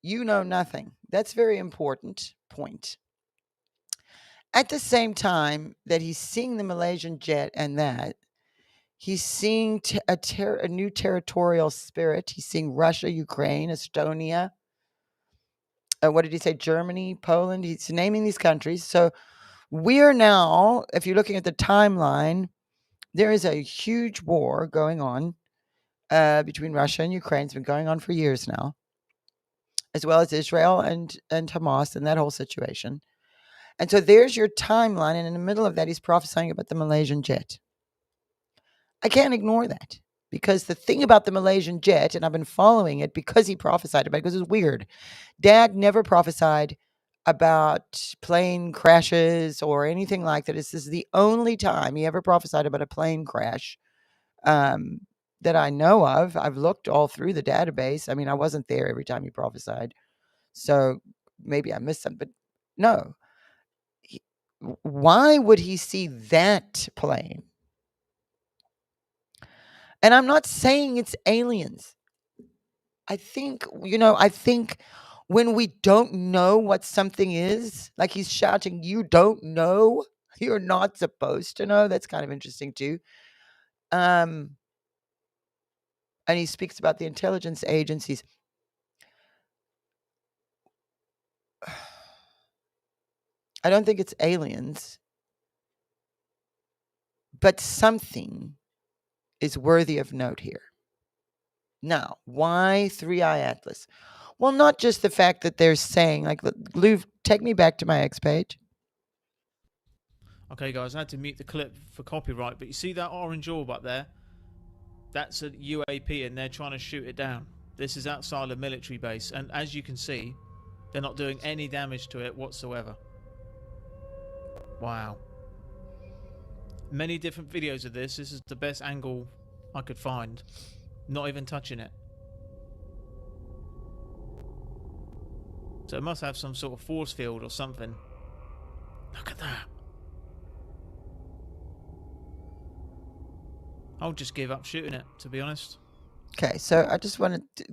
you know nothing. That's a very important point. At the same time that he's seeing the Malaysian jet and that, he's seeing a new territorial spirit. He's seeing Russia, Ukraine, Estonia. What did he say? Germany, Poland. He's naming these countries. So we are now, if you're looking at the timeline, there is a huge war going on between Russia and Ukraine. It's been going on for years now, as well as Israel and Hamas and that whole situation. And so there's your timeline. And in the middle of that, he's prophesying about the Malaysian jet. I can't ignore that, because the thing about the Malaysian jet, and I've been following it because he prophesied about it, because it's weird. Dad never prophesied about plane crashes or anything like that. This is the only time he ever prophesied about a plane crash that I know of. I've looked all through the database. I mean, I wasn't there every time he prophesied, so maybe I missed something, but no. Why would he see that plane? And I'm not saying it's aliens. I think when we don't know what something is, like he's shouting, you don't know, you're not supposed to know. That's kind of interesting too. And he speaks about the intelligence agencies. I don't think it's aliens, but something is worthy of note here. Now, why 3i Atlas? Well, not just the fact that they're saying, like, Lou, take me back to my X page. Okay, guys, I had to mute the clip for copyright, but you see that orange orb up there? That's a UAP, and they're trying to shoot it down. This is outside a military base, and as you can see, they're not doing any damage to it whatsoever. Wow. Many different videos of this. This is the best angle I could find. Not even touching it. So it must have some sort of force field or something. Look at that. I'll just give up shooting it, to be honest. Okay, so I just wanted to...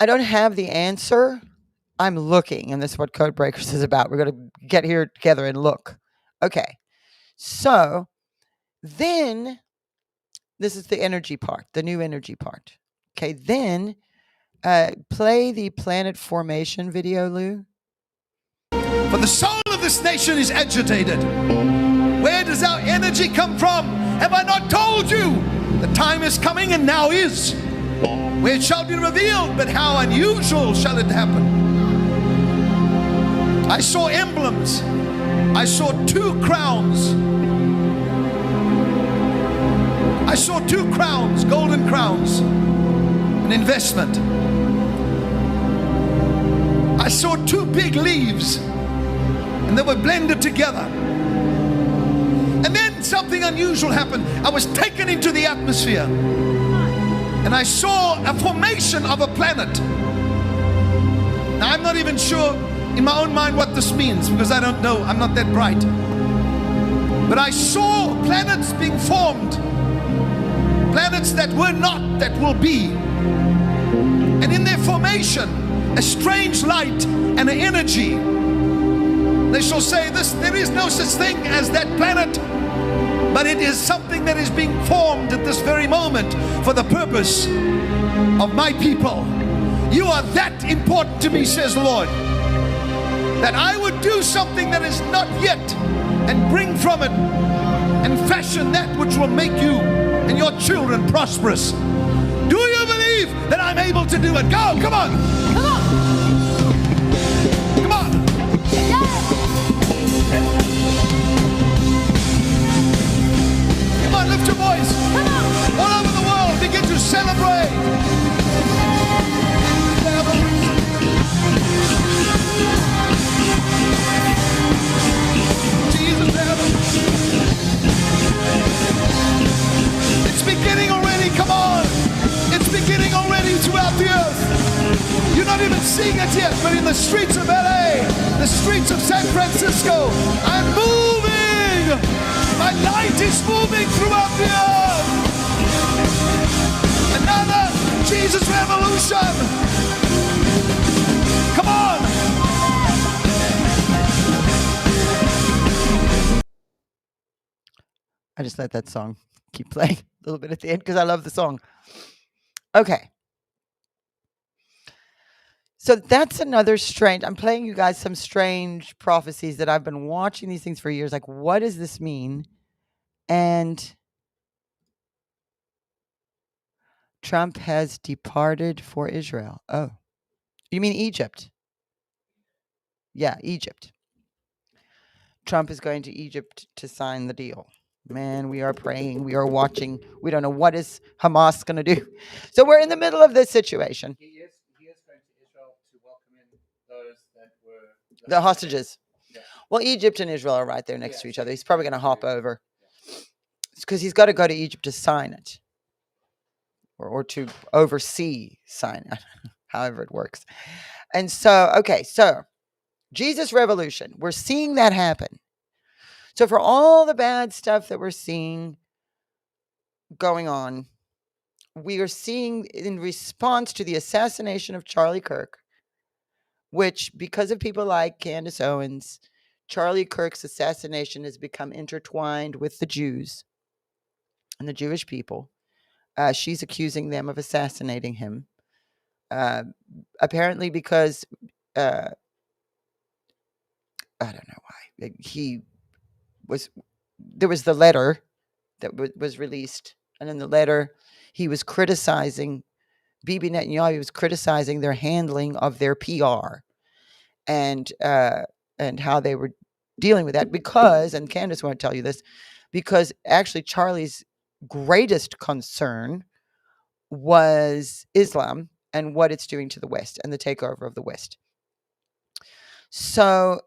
I don't have the answer. I'm looking, and this is what Code Breakers is about. We're going to get here together and look. Okay, so then this is the energy part, the new energy part. Okay, then play the planet formation video, Lou. For the soul of this nation is agitated. Where does our energy come from? Have I not told you? The time is coming, and now is, where it shall be revealed, but how unusual shall it happen? I saw emblems. I saw 2 crowns. I saw 2 crowns, golden crowns, an investment. I saw two big leaves, and they were blended together. And then something unusual happened. I was taken into the atmosphere, and I saw a formation of a planet. Now, I'm not even sure in my own mind what this means, because I don't know. I'm not that bright. But I saw planets being formed. Planets that were not, that will be. And in their formation, a strange light and an energy. They shall say this, there is no such thing as that planet, but it is something that is being formed at this very moment for the purpose of my people. You are that important to me, says the Lord, that I would do something that is not yet, and bring from it and fashion that which will make you and your children prosperous. Do you believe that I'm able to do it? Go, come on. Come on. Come on. Come on, lift your voice. All over the world, begin to celebrate. It's beginning already, come on. It's beginning already throughout the earth. You're not even seeing it yet, but in the streets of LA, the streets of San Francisco, I'm moving. My light is moving throughout the earth. Another Jesus revolution. Come on. I just let that song keep playing a little bit at the end because I love the song. Okay. So that's another strange, I'm playing you guys some strange prophecies that I've been watching these things for years. Like, what does this mean? And Trump has departed for Israel. Oh, you mean Egypt? Yeah, Egypt. Trump is going to Egypt to sign the deal. Man, we are praying, we are watching. We don't know what is Hamas going to do. So we're in the middle of this situation. He is going to Israel to welcome in those that were The hostages. Yeah. Well, Egypt and Israel are right there next to each other. He's probably going to hop over. It's because he's got to go to Egypt to sign it. Or to oversee sign it, however it works. And so, okay, so Jesus Revolution. We're seeing that happen. So for all the bad stuff that we're seeing going on, we are seeing in response to the assassination of Charlie Kirk, which because of people like Candace Owens, Charlie Kirk's assassination has become intertwined with the Jews and the Jewish people. She's accusing them of assassinating him. Apparently because, I don't know why, there was the letter that was released, and in the letter he was criticizing Bibi Netanyahu. He was criticizing their handling of their PR and how they were dealing with that, because, and Candace won't tell you this, because actually Charlie's greatest concern was Islam and what it's doing to the West and the takeover of the West. So,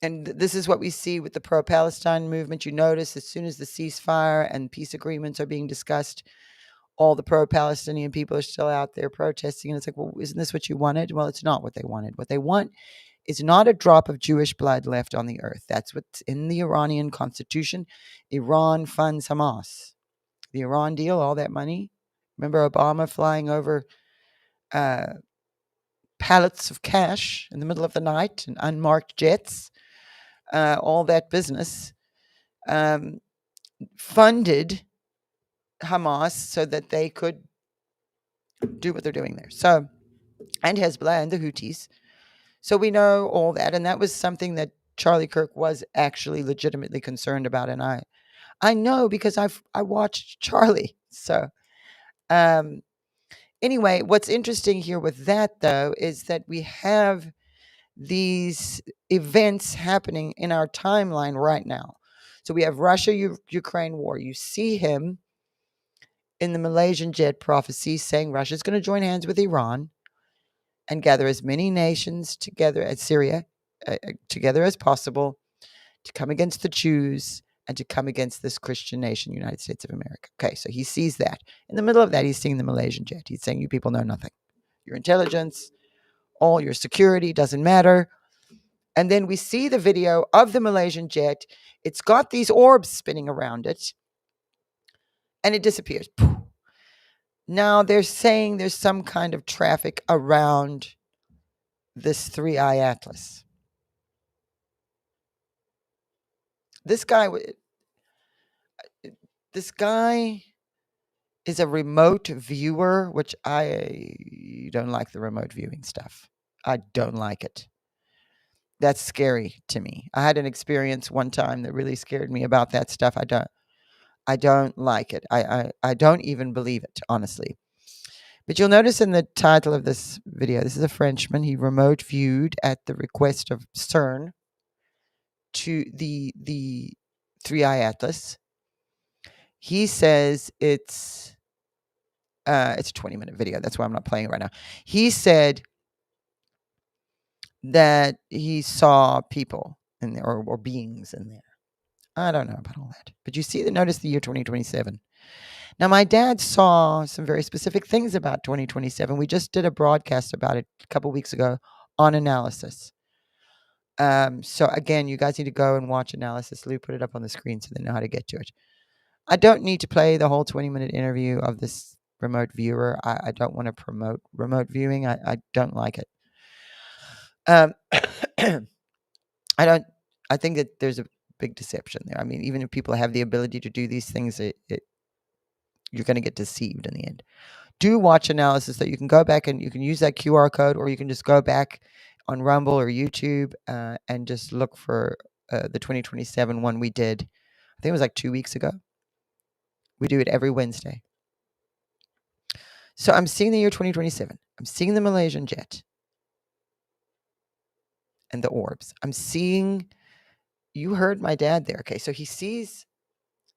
and this is what we see with the pro-Palestine movement. You notice as soon as the ceasefire and peace agreements are being discussed, all the pro-Palestinian people are still out there protesting. And it's like, well, isn't this what you wanted? Well, it's not what they wanted. What they want is not a drop of Jewish blood left on the earth. That's what's in the Iranian constitution. Iran funds Hamas. The Iran deal, all that money. Remember Obama flying over pallets of cash in the middle of the night in unmarked jets? All that business funded Hamas so that they could do what they're doing there. So, and Hezbollah and the Houthis. So we know all that, and that was something that Charlie Kirk was actually legitimately concerned about, and I know because I watched Charlie. So, anyway, what's interesting here with that though is that we have these events happening in our timeline right now. So we have Russia-Ukraine war. You see him in the Malaysian jet prophecy saying Russia's going to join hands with Iran and gather as many nations together as Syria, together as possible, to come against the Jews and to come against this Christian nation, United States of America. Okay, so he sees that. In the middle of that, he's seeing the Malaysian jet. He's saying, you people know nothing. Your intelligence, all your security doesn't matter. And then we see the video of the Malaysian jet. It's got these orbs spinning around it, and it disappears. Now they're saying there's some kind of traffic around this 3i Atlas. This guy is a remote viewer, which I don't like the remote viewing stuff. I don't like it. That's scary to me. I had an experience one time that really scared me about that stuff. I don't like it. I don't even believe it, honestly. But you'll notice in the title of this video, this is a Frenchman. He remote viewed at the request of CERN to the 3i Atlas. He says it's a 20-minute video. That's why I'm not playing it right now. He said that he saw people in there or beings in there. I don't know about all that. But you see, notice the year 2027. Now, my dad saw some very specific things about 2027. We just did a broadcast about it a couple weeks ago on Analysis. So again, you guys need to go and watch Analysis. Lou put it up on the screen so they know how to get to it. I don't need to play the whole 20-minute interview of this remote viewer. I don't want to promote remote viewing. I don't like it. I think that there's a big deception there. I mean, even if people have the ability to do these things, you're going to get deceived in the end. Do watch Analysis, that you can go back and you can use that QR code, or you can just go back on Rumble or YouTube and just look for the 2027 one we did. I think it was like 2 weeks ago. We do it every Wednesday. So I'm seeing the year 2027. I'm seeing the Malaysian jet and the orbs. I'm seeing, you heard my dad there. Okay, so he sees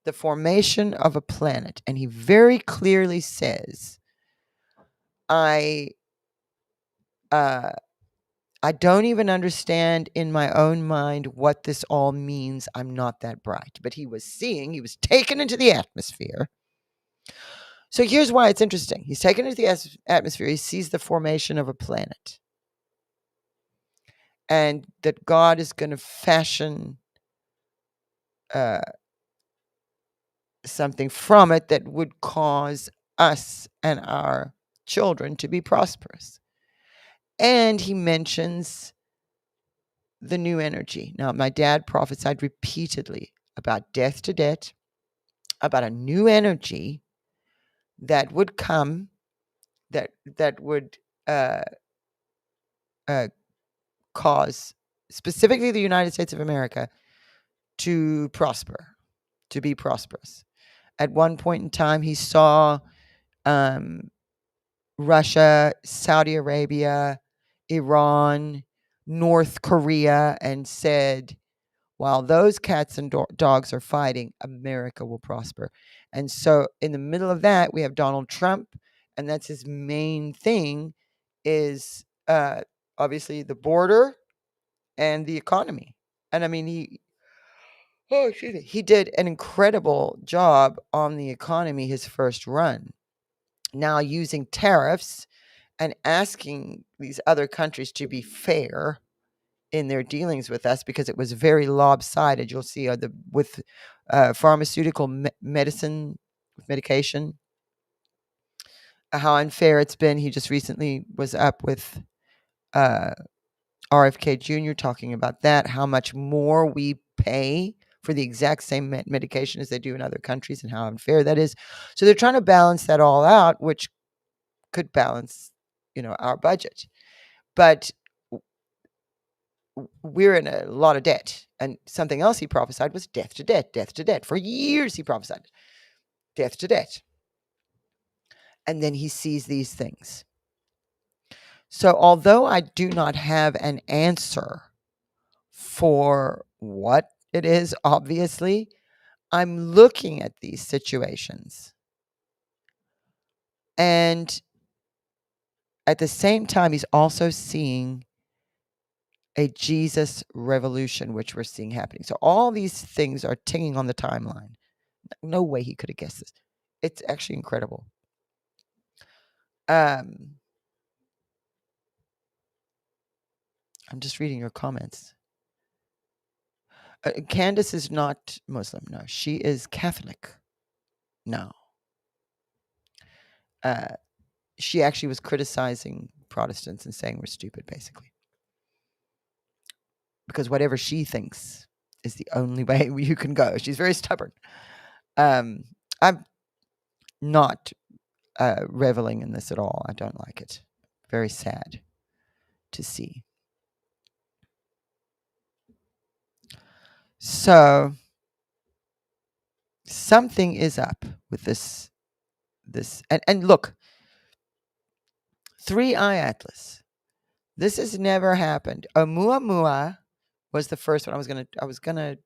the formation of a planet, and he very clearly says, I don't even understand in my own mind what this all means. I'm not that bright. But he was taken into the atmosphere. So here's why it's interesting. He's taken into the atmosphere. He sees the formation of a planet. And that God is going to fashion something from it that would cause us and our children to be prosperous. And he mentions the new energy. Now, my dad prophesied repeatedly about death to debt, about a new energy that would come, that would cause specifically the United States of America to prosper, to be prosperous. At one point in time, he saw Russia, Saudi Arabia, Iran, North Korea, and said, while those cats and dogs are fighting, America will prosper. And so in the middle of that, we have Donald Trump, and that's his main thing, is obviously the border and the economy. And I mean, he did an incredible job on the economy his first run. Now using tariffs and asking these other countries to be fair in their dealings with us, because it was very lopsided. You'll see with pharmaceutical medication, how unfair it's been. He just recently was up with RFK Jr. talking about that, how much more we pay for the exact same medication as they do in other countries, and how unfair that is. So they're trying to balance that all out, which could balance, our budget. But we're in a lot of debt. And something else he prophesied was death to debt, death to debt. For years he prophesied death to debt. And then he sees these things. So although I do not have an answer for what it is, obviously, I'm looking at these situations. And at the same time, he's also seeing a Jesus revolution, which we're seeing happening. So all these things are tinging on the timeline. No way he could have guessed this. It's actually incredible. I'm just reading your comments. Candace is not Muslim. No, she is Catholic. No. She actually was criticizing Protestants and saying we're stupid, basically. Because whatever she thinks is the only way you can go. She's very stubborn. I'm not reveling in this at all. I don't like it. Very sad to see. So something is up with this and look, 3i Atlas. This has never happened. Oumuamua was the first one. I was gonna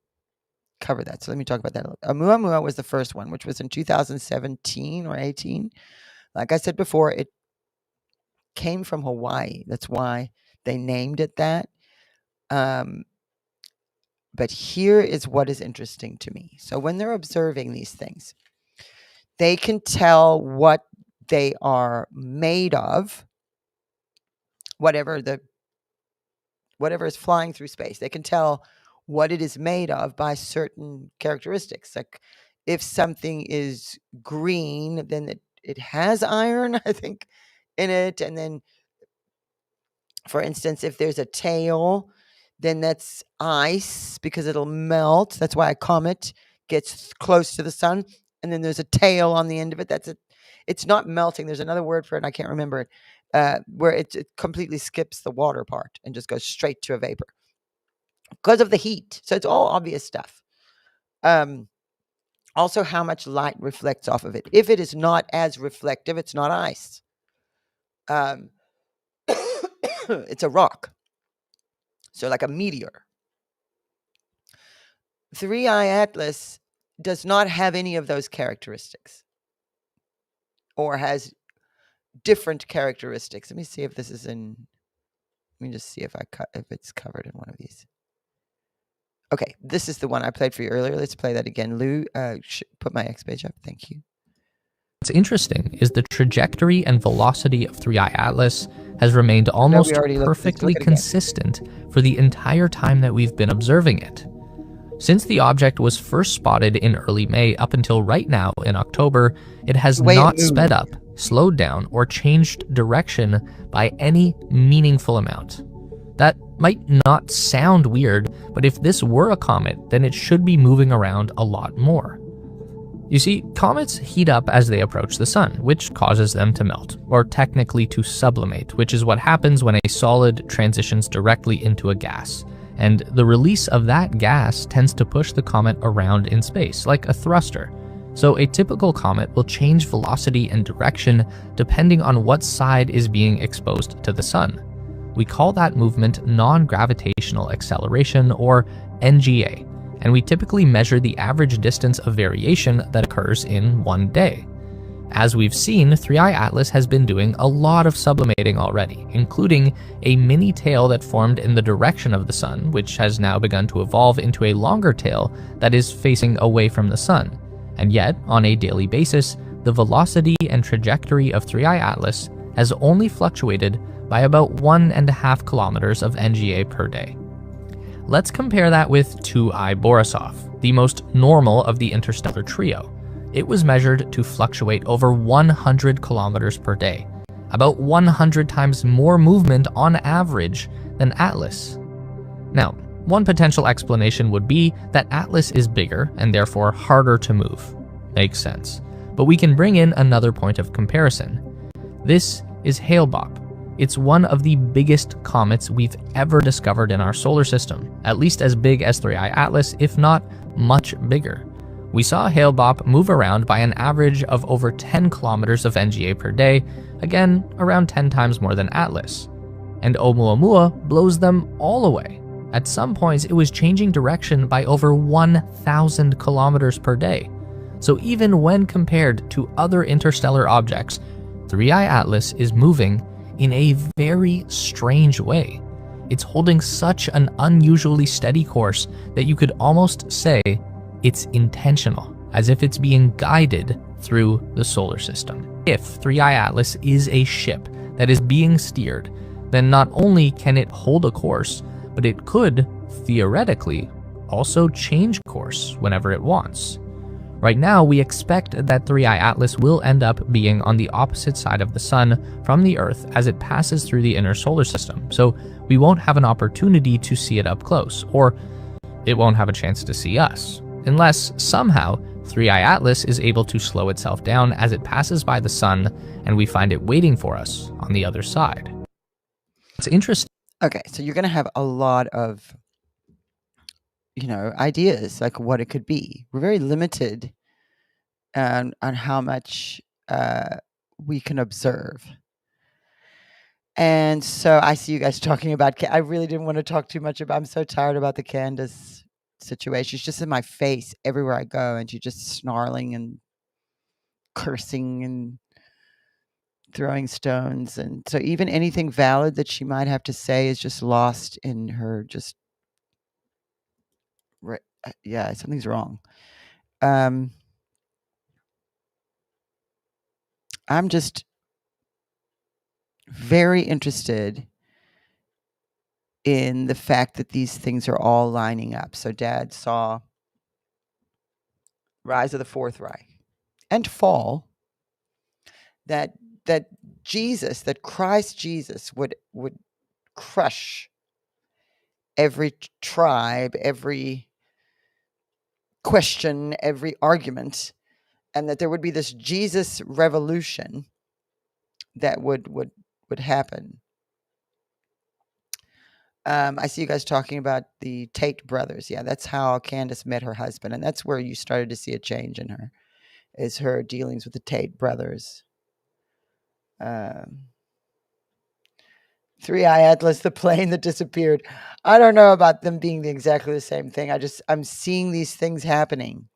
cover that. So let me talk about that. Oumuamua was the first one, which was in 2017 or 18. Like I said before, it came from Hawaii. That's why they named it that. But here is what is interesting to me. So when they're observing these things, they can tell what they are made of, whatever is flying through space. They can tell what it is made of by certain characteristics. Like if something is green, then it has iron, I think, in it. And then, for instance, if there's a tail, then that's ice because it'll melt. That's why a comet gets close to the sun. And then there's a tail on the end of it. It's not melting. There's another word for it, and I can't remember it, where it completely skips the water part and just goes straight to a vapor because of the heat. So it's all obvious stuff. Also, how much light reflects off of it. If it is not as reflective, it's not ice. It's a rock. So like a meteor. 3i Atlas does not have any of those characteristics or has different characteristics. Let me see if this is in, let me just see if it's covered in one of these. Okay, this is the one I played for you earlier. Let's play that again. Lou, put my X page up. Thank you. What's interesting is the trajectory and velocity of 3i Atlas has remained almost perfectly consistent for the entire time that we've been observing it. Since the object was first spotted in early May up until right now in October, it has not sped up, slowed down, or changed direction by any meaningful amount. That might not sound weird, but if this were a comet, then it should be moving around a lot more. You see, comets heat up as they approach the sun, which causes them to melt, or technically to sublimate, which is what happens when a solid transitions directly into a gas. And the release of that gas tends to push the comet around in space, like a thruster. So a typical comet will change velocity and direction depending on what side is being exposed to the sun. We call that movement non-gravitational acceleration, or NGA. And we typically measure the average distance of variation that occurs in one day. As we've seen, 3i Atlas has been doing a lot of sublimating already, including a mini tail that formed in the direction of the sun, which has now begun to evolve into a longer tail that is facing away from the sun. And yet, on a daily basis, the velocity and trajectory of 3i Atlas has only fluctuated by about 1.5 kilometers of NGA per day. Let's compare that with 2i Borisov, the most normal of the interstellar trio. It was measured to fluctuate over 100 kilometers per day, about 100 times more movement on average than Atlas. Now, one potential explanation would be that Atlas is bigger and therefore harder to move. Makes sense. But we can bring in another point of comparison. This is Hale-Bopp. It's one of the biggest comets we've ever discovered in our solar system, at least as big as 3i Atlas, if not much bigger. We saw Hale-Bopp move around by an average of over 10 kilometers of NGA per day, again, around 10 times more than Atlas. And Oumuamua blows them all away. At some points, it was changing direction by over 1,000 kilometers per day. So even when compared to other interstellar objects, 3i Atlas is moving in a very strange way. It's holding such an unusually steady course that you could almost say it's intentional, as if it's being guided through the solar system. If 3i Atlas is a ship that is being steered, then not only can it hold a course, but it could, theoretically, also change course whenever it wants. Right now, we expect that 3i Atlas will end up being on the opposite side of the Sun from the Earth as it passes through the inner solar system, so we won't have an opportunity to see it up close, or it won't have a chance to see us, unless somehow 3i Atlas is able to slow itself down as it passes by the Sun and we find it waiting for us on the other side. It's interesting. Okay, so you're going to have a lot of, ideas like what it could be. We're very limited on how much we can observe. And so I see you guys talking about, I really didn't want to talk too much about, I'm so tired about the Candace situation. She's just in my face everywhere I go, and she's just snarling and cursing and throwing stones. And so even anything valid that she might have to say is just lost in her just, yeah, something's wrong. I'm just very interested in the fact that these things are all lining up. So Dad saw rise of the Fourth Reich and fall, that Jesus, that Christ Jesus would crush every tribe, every question, every argument, and that there would be this Jesus revolution that would happen. I see you guys talking about the Tate brothers. Yeah, that's how Candace met her husband, and that's where you started to see a change in her, is her dealings with the Tate brothers. 3i Atlas, the plane that disappeared. I don't know about them being exactly the same thing. I'm seeing these things happening.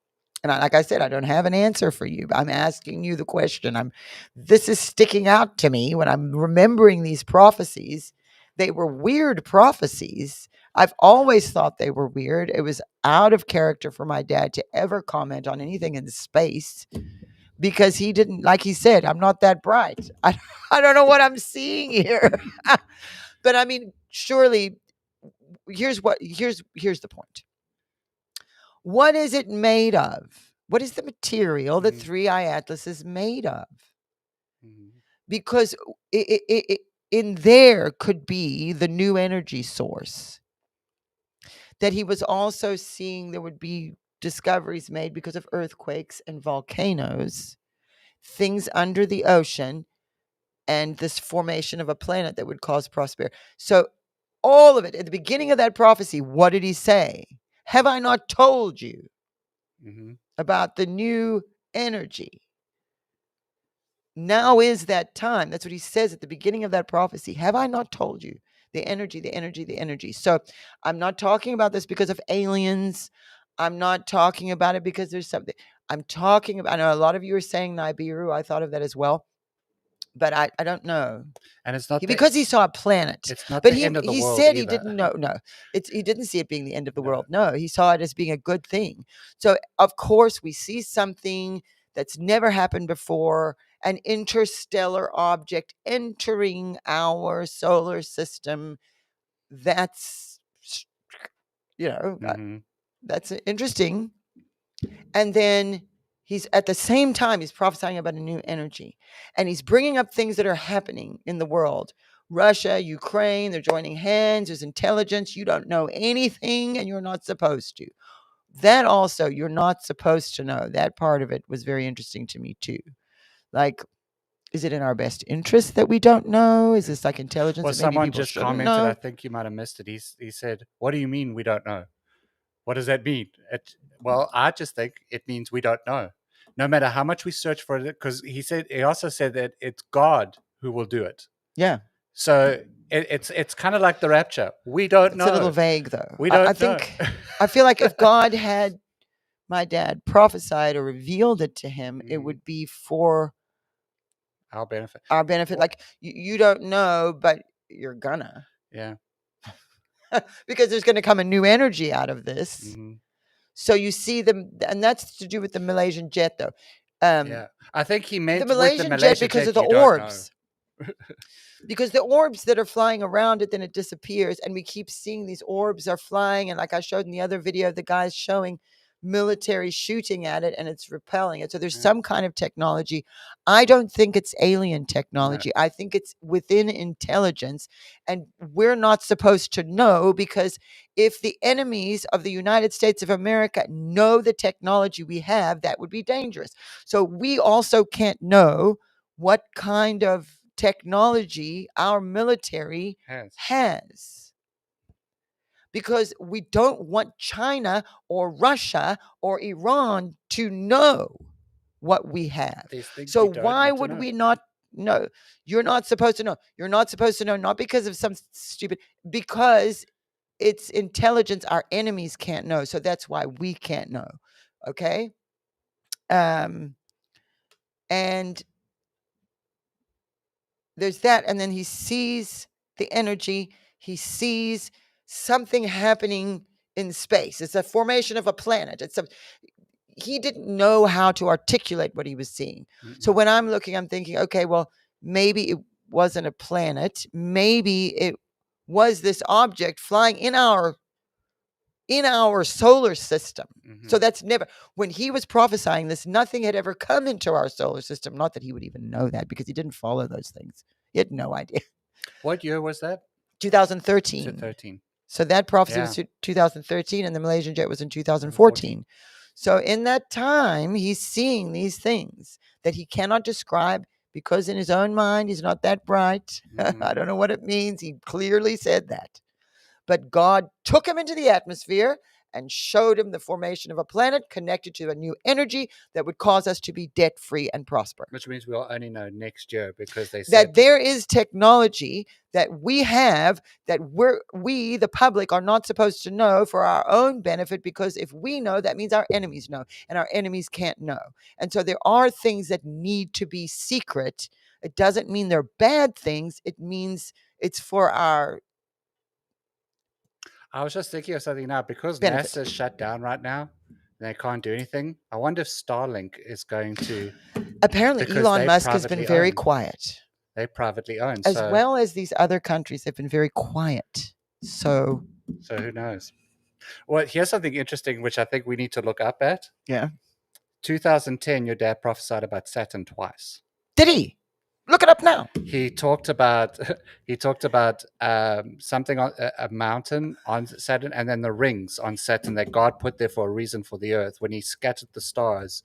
And like I said, I don't have an answer for you. I'm asking you the question. This is sticking out to me when I'm remembering these prophecies. They were weird prophecies. I've always thought they were weird. It was out of character for my dad to ever comment on anything in space, because he didn't, like he said, I'm not that bright. I don't know what I'm seeing here. But I mean, surely, here's the point. What is it made of? What is the material that 3i Atlas is made of? Because it in there could be the new energy source. That he was also seeing there would be discoveries made because of earthquakes and volcanoes, things under the ocean, and this formation of a planet that would cause prosperity. So all of it, at the beginning of that prophecy, what did he say? Have I not told you about the new energy? Now is that time. That's what he says at the beginning of that prophecy. Have I not told you? The energy, the energy, the energy. So I'm not talking about this because of aliens. I'm not talking about it because there's something. I'm talking about, I know a lot of you are saying Nibiru. I thought of that as well. But I don't know. And it's not because he saw a planet. It's not but the end of the he world said either. he didn't know. No, he didn't see it being the end of the world. No, he saw it as being a good thing. So of course we see something that's never happened before, an interstellar object entering our solar system. That's, that's interesting. And then he's at the same time, he's prophesying about a new energy, and he's bringing up things that are happening in the world. Russia, Ukraine, they're joining hands. There's intelligence. You don't know anything, and you're not supposed to. That also, you're not supposed to know. That part of it was very interesting to me too. Like, is it in our best interest that we don't know? Is this like intelligence? Well, that maybe someone people just shouldn't commented, know? I think you might have missed it. He said, "What do you mean we don't know? What does that mean?" Well, I just think it means we don't know. No matter how much we search for it, because he also said that it's God who will do it. Yeah. So it's kind of like the rapture. We don't know. It's a little vague, though. We don't I know. think I feel like if God had my dad prophesied or revealed it to him, it would be for Our benefit. Our benefit. Like you don't know, but you're gonna. Yeah. Because there's going to come a new energy out of this. Mm-hmm. So you see them, and that's to do with the Malaysian jet, though. Yeah, I think he meant the Malaysian jet because of the orbs. Because the orbs that are flying around it, then it disappears, and we keep seeing these orbs are flying. And like I showed in the other video, the guy's showing military shooting at it, and it's repelling it. So there's some kind of technology. I don't think it's alien technology. I think it's within intelligence, and we're not supposed to know, because if the enemies of the United States of America know the technology we have, that would be dangerous. So we also can't know what kind of technology our military has. Because we don't want China or Russia or Iran to know what we have. So why would we not know? You're not supposed to know. You're not supposed to know, not because of some stupid, because it's intelligence our enemies can't know. So that's why we can't know. Okay? And there's that. And then he sees the energy. He sees something happening in space. It's a formation of a planet. He didn't know how to articulate what he was seeing. Mm-hmm. So when I'm looking, I'm thinking, okay, well, maybe it wasn't a planet. Maybe it was this object flying in our solar system. Mm-hmm. So that's never, when he was prophesying this, nothing had ever come into our solar system. Not that he would even know that, because he didn't follow those things. He had no idea. What year was that? 2013. So that prophecy was 2013, and the Malaysian jet was in 2014. So in that time, he's seeing these things that he cannot describe, because in his own mind, he's not that bright. Mm-hmm. I don't know what it means. He clearly said that. But God took him into the atmosphere and showed him the formation of a planet connected to a new energy that would cause us to be debt-free and prosper. Which means we'll only know next year, because they said that there is technology that we have that we, the public, are not supposed to know for our own benefit, because if we know, that means our enemies know, and our enemies can't know. And so there are things that need to be secret. It doesn't mean they're bad things. It means it's for our I was just thinking of something now, because benefit. NASA's shut down right now and they can't do anything. I wonder if Starlink is going to. Apparently, Elon Musk has been very quiet. They privately own. As well as these other countries have been very quiet. So who knows? Well, here's something interesting, which I think we need to look up at. Yeah. 2010, your dad prophesied about Saturn twice. Did he? Look it up now. He talked about something on a mountain on Saturn, and then the rings on Saturn that God put there for a reason for the Earth. When he scattered the stars,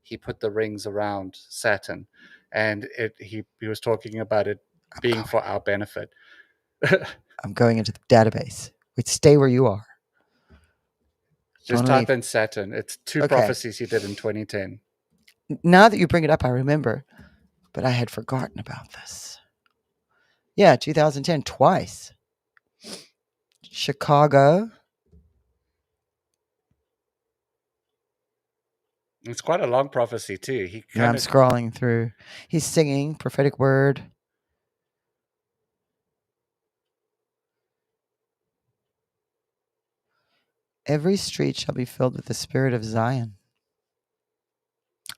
he put the rings around Saturn, and he was talking about it being for our benefit. I'm going into the database. Wait, stay where you are. Just type in Saturn. It's two prophecies he did in 2010. Now that you bring it up, I remember. But I had forgotten about this. Yeah, 2010, twice. Chicago. It's quite a long prophecy, too. I'm scrolling through. He's singing prophetic word. Every street shall be filled with the spirit of Zion.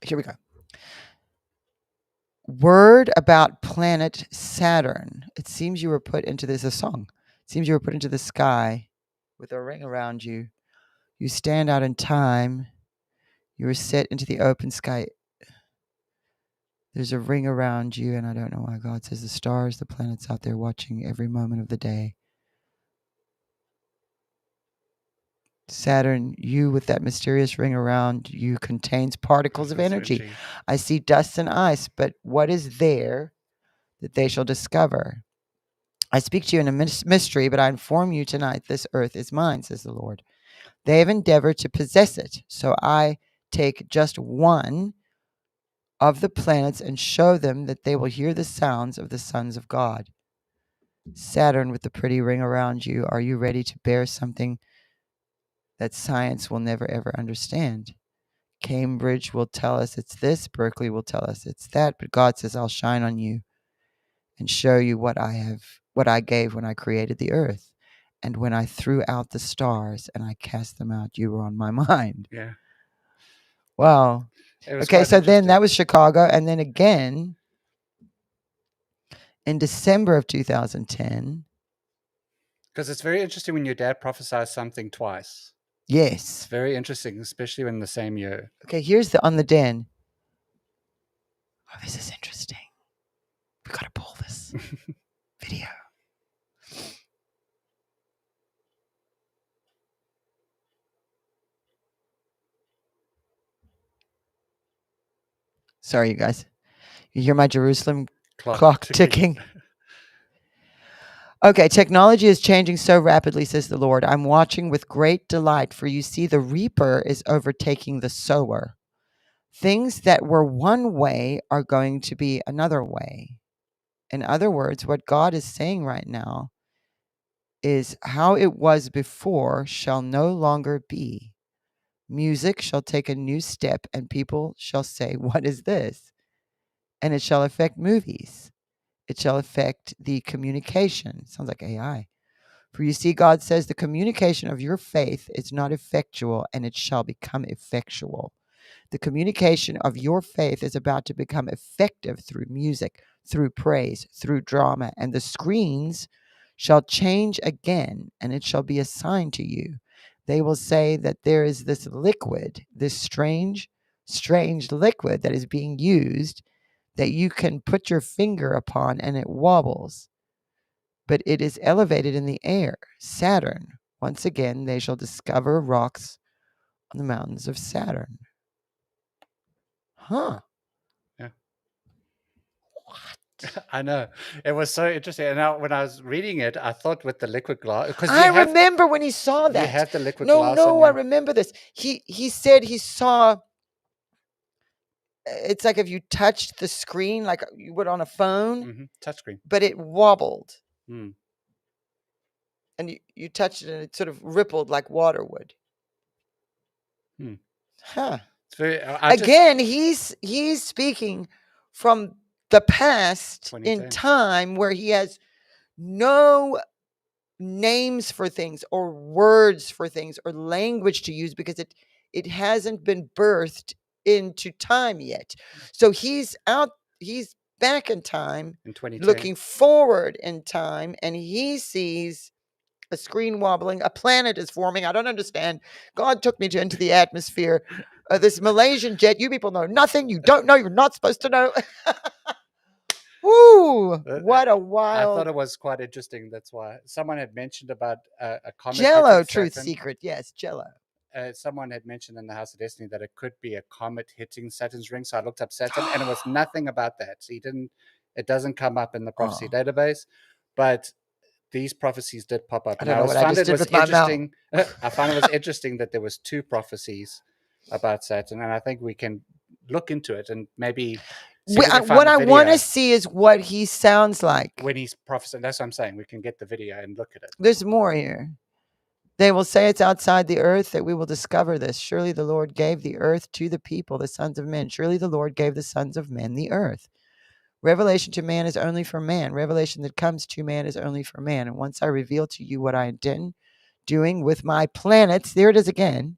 Here we go. Word about planet Saturn. It seems you were put into this, a song. It seems you were put into the sky with a ring around you. You stand out in time. You were set into the open sky. There's a ring around you, and I don't know why God says the stars, the planets out there watching every moment of the day. Saturn, you with that mysterious ring around you contains particles of energy. I see dust and ice, but what is there that they shall discover? I speak to you in a mystery, but I inform you tonight, this earth is mine, says the Lord. They have endeavored to possess it, so I take just one of the planets and show them that they will hear the sounds of the sons of God. Saturn with the pretty ring around you, are you ready to bear something that science will never ever understand? Cambridge will tell us it's this. Berkeley will tell us it's that. But God says, I'll shine on you and show you what I gave when I created the earth. And when I threw out the stars and I cast them out, you were on my mind. Yeah. Wow. Okay, so then that was Chicago. And then again, in December of 2010. Because it's very interesting when your dad prophesies something twice. Yes. It's very interesting, especially in the same year. Okay, here's on the den. Oh, this is interesting. We got to pull this video. Sorry, you guys. You hear my Jerusalem clock ticking? Okay, technology is changing so rapidly, says the Lord. I'm watching with great delight, for you see the reaper is overtaking the sower. Things that were one way are going to be another way. In other words, what God is saying right now is how it was before shall no longer be. Music shall take a new step, and people shall say, what is this? And it shall affect movies. It shall affect the communication. Sounds like AI. For you see, God says the communication of your faith is not effectual, and it shall become effectual. The communication of your faith is about to become effective through music, through praise, through drama, and the screens shall change again, and it shall be a sign to you. They will say that there is this liquid, this strange liquid that is being used that you can put your finger upon and it wobbles. But it is elevated in the air. Saturn. Once again, they shall discover rocks on the mountains of Saturn. Huh. Yeah. What? I know. It was so interesting. And now when I was reading it, I thought with the liquid glass. I remember when he saw that. You have the liquid glass. No, I remember this. He said he saw. It's like if you touched the screen, like you would on a phone. Touchscreen. But it wobbled. Hmm. And you touched it and it sort of rippled like water would. Huh. It's very, Again, he's speaking from the past in time where he has no names for things or words for things or language to use because it hasn't been birthed into time yet. So he's back in time, looking forward in time, and he sees a screen wobbling, a planet is forming. I don't understand. God took me into the atmosphere. This Malaysian jet, you people know nothing. You don't know. You're not supposed to know. Woo! What a wild. I thought it was quite interesting. That's why someone had mentioned about a comet. Jello, truth secret. Yes, Jello. Someone had mentioned in the House of Destiny that it could be a comet hitting Saturn's ring. So I looked up Saturn and it was nothing about that. So it doesn't come up in the prophecy database, but these prophecies did pop up. I don't know what I just did with my mouth. I found it was interesting that there was 2 prophecies about Saturn, and I think we can look into it and maybe. What I want to see is what he sounds like when he's prophesying. That's what I'm saying. We can get the video and look at it. There's more here. They will say it's outside the earth that we will discover this. Surely the Lord gave the earth to the people, the sons of men. Surely the Lord gave the sons of men the earth. Revelation to man is only for man. Revelation that comes to man is only for man. And once I reveal to you what I intend doing with my planets, there it is again.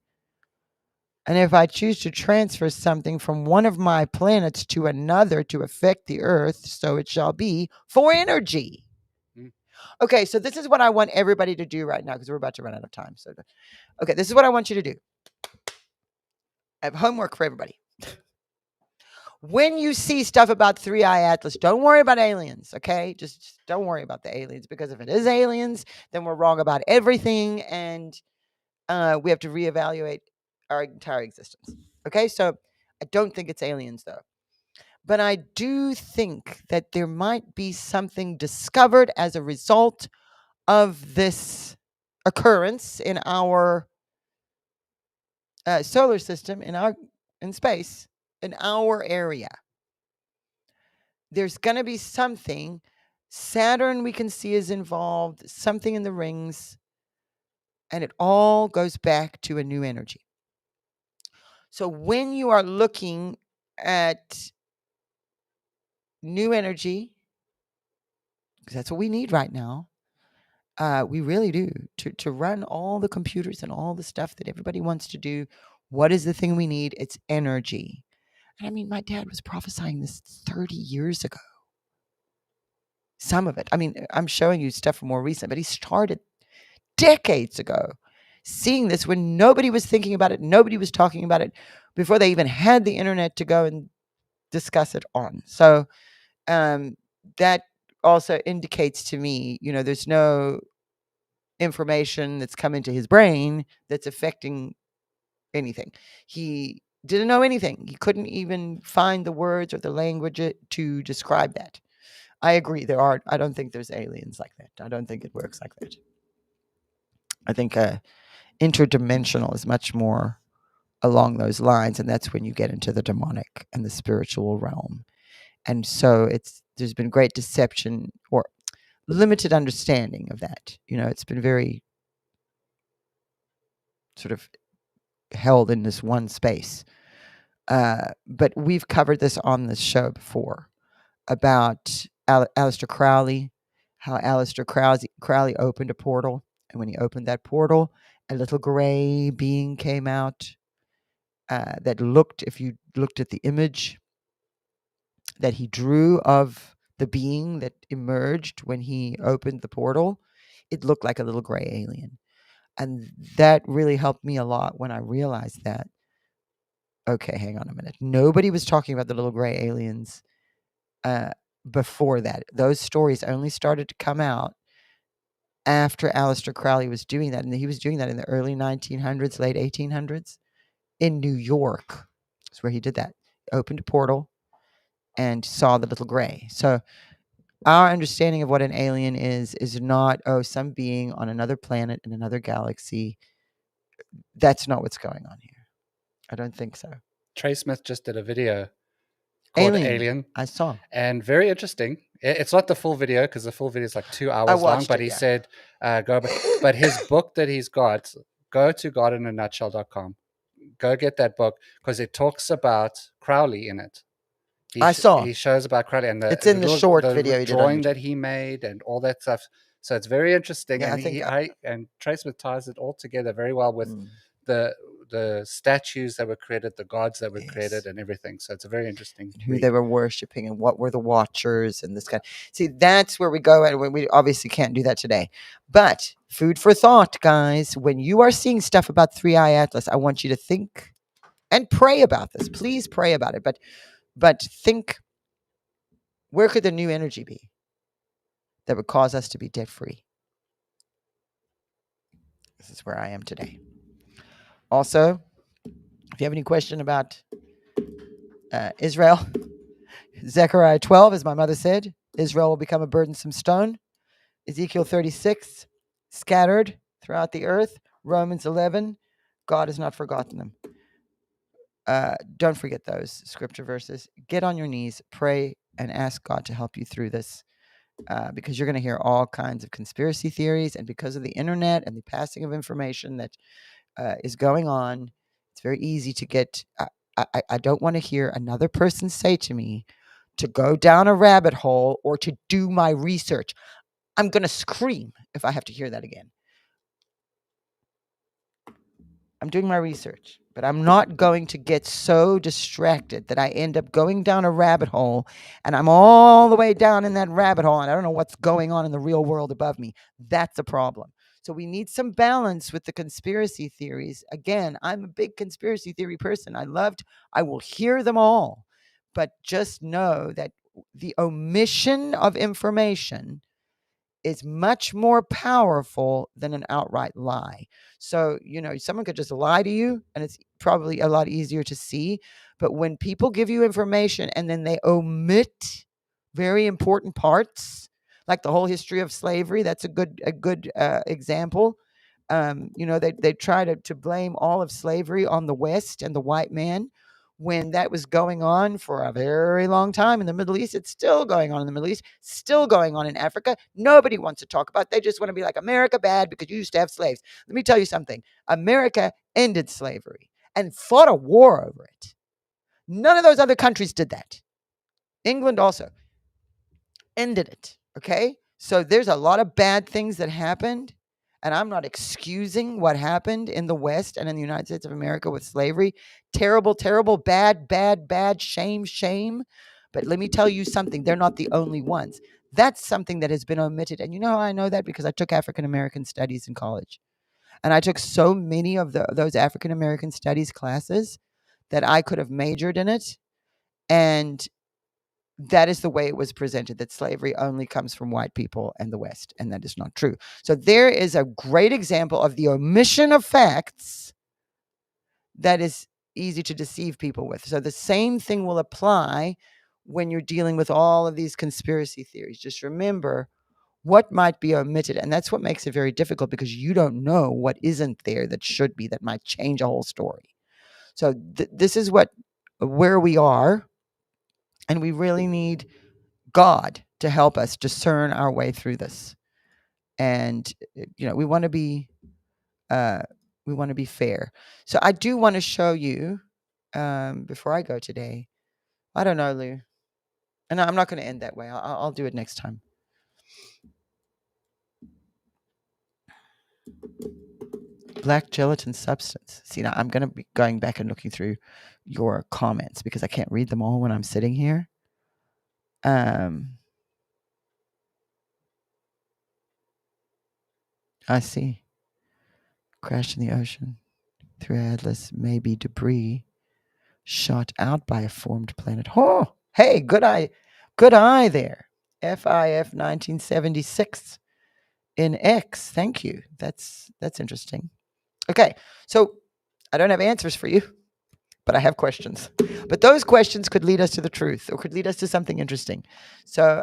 And if I choose to transfer something from one of my planets to another to affect the earth, so it shall be for energy. Okay, so this is what I want everybody to do right now because we're about to run out of time. So, okay, this is what I want you to do. I have homework for everybody. When you see stuff about 3i Atlas, don't worry about aliens, okay? Just don't worry about the aliens because if it is aliens, then we're wrong about everything and we have to reevaluate our entire existence. Okay, so I don't think it's aliens though. But I do think that there might be something discovered as a result of this occurrence in our solar system, in space, in our area. There's going to be something. Saturn we can see is involved, something in the rings, and it all goes back to a new energy. So when you are looking at new energy, because that's what we need right now, we really do, to run all the computers and all the stuff that everybody wants to do. What is the thing we need? It's energy. And I mean, my dad was prophesying this 30 years ago. Some of it. I mean, I'm showing you stuff more recent, but he started decades ago seeing this when nobody was thinking about it. Nobody was talking about it before they even had the internet to go and discuss it on. So that also indicates to me, there's no information that's come into his brain that's affecting anything. He didn't know anything. He couldn't even find the words or the language to describe that. I agree. I don't think there's aliens like that. I don't think it works like that. I think interdimensional is much more along those lines, and that's when you get into the demonic and the spiritual realm. And so there's been great deception or limited understanding of that. It's been very sort of held in this one space. But we've covered this on the show before about Aleister Crowley, how Aleister Crowley opened a portal. And when he opened that portal, a little gray being came out that looked, if you looked at the image that he drew of the being that emerged when he opened the portal, it looked like a little gray alien. And that really helped me a lot when I realized that, okay, hang on a minute. Nobody was talking about the little gray aliens before that. Those stories only started to come out after Aleister Crowley was doing that. And he was doing that in the early 1900s, late 1800s in New York. That's where he did that. Opened a portal and saw the little gray. So our understanding of what an alien is not, some being on another planet in another galaxy. That's not what's going on here. I don't think so. Trey Smith just did a video called Alien. I saw. And very interesting. It's not the full video because the full video is like 2 hours long, but he said, but his book that he's got, go to godinanutshell.com. Go get that book because it talks about Crowley in it. He shows about Crowley and it's in the short video drawing that he made and all that stuff. So it's very interesting. Yeah, and and Trey Smith ties it all together very well with the statues that were created, the gods that were created, and everything. So it's a very interesting who they were worshiping and what were the watchers and this kind. See, that's where we go, and we obviously can't do that today. But food for thought, guys. When you are seeing stuff about 3i Atlas, I want you to think and pray about this. Please pray about it. But think, where could the new energy be that would cause us to be debt free? This is where I am today. Also, if you have any question about Israel, Zechariah 12, as my mother said, Israel will become a burdensome stone. Ezekiel 36, scattered throughout the earth. Romans 11, God has not forgotten them. Don't forget those scripture verses. Get on your knees, pray, and ask God to help you through this. Because you're going to hear all kinds of conspiracy theories, and because of the internet and the passing of information that is going on, it's very easy to get. I don't want to hear another person say to me to go down a rabbit hole or to do my research. I'm going to scream if I have to hear that again. I'm doing my research, but I'm not going to get so distracted that I end up going down a rabbit hole and I'm all the way down in that rabbit hole and I don't know what's going on in the real world above me. That's a problem. So we need some balance with the conspiracy theories. Again, I'm a big conspiracy theory person. I will hear them all, but just know that the omission of information is much more powerful than an outright lie. So, someone could just lie to you and it's probably a lot easier to see. But when people give you information and then they omit very important parts, like the whole history of slavery, that's a good example. They try to blame all of slavery on the West and the white man, when that was going on for a very long time in the Middle East. It's still going on in the Middle East, still going on in Africa. Nobody wants to talk about it. They just want to be like, America bad because you used to have slaves. Let me tell you something. America ended slavery. and fought a war over it. None of those other countries did that. England also ended it, okay? So there's a lot of bad things that happened, and I'm not excusing what happened in the West and in the United States of America with slavery. Terrible, terrible, bad, bad, bad, shame, shame. But let me tell you something, they're not the only ones. That's something that has been omitted. And you know how I know that? Because I took African American studies in college. And I took so many of those African American studies classes that I could have majored in it. And that is the way it was presented, that slavery only comes from white people and the West. And that is not true. So there is a great example of the omission of facts that is easy to deceive people with. So the same thing will apply when you're dealing with all of these conspiracy theories. Just remember what might be omitted. And that's what makes it very difficult, because you don't know what isn't there that should be, that might change a whole story. So this is where we are. And we really need God to help us discern our way through this. And, we want to be fair. So I do want to show you, before I go today, I don't know, Lou. And I'm not going to end that way. I'll do it next time. Black gelatin substance. See, now I'm going to be going back and looking through your comments because I can't read them all when I'm sitting here. I see. Crash in the ocean. 3I Atlas may be debris shot out by a formed planet. Oh, hey, good eye there. FIF 1976 in X. Thank you. That's interesting. Okay, so I don't have answers for you, but I have questions. But those questions could lead us to the truth, or could lead us to something interesting. So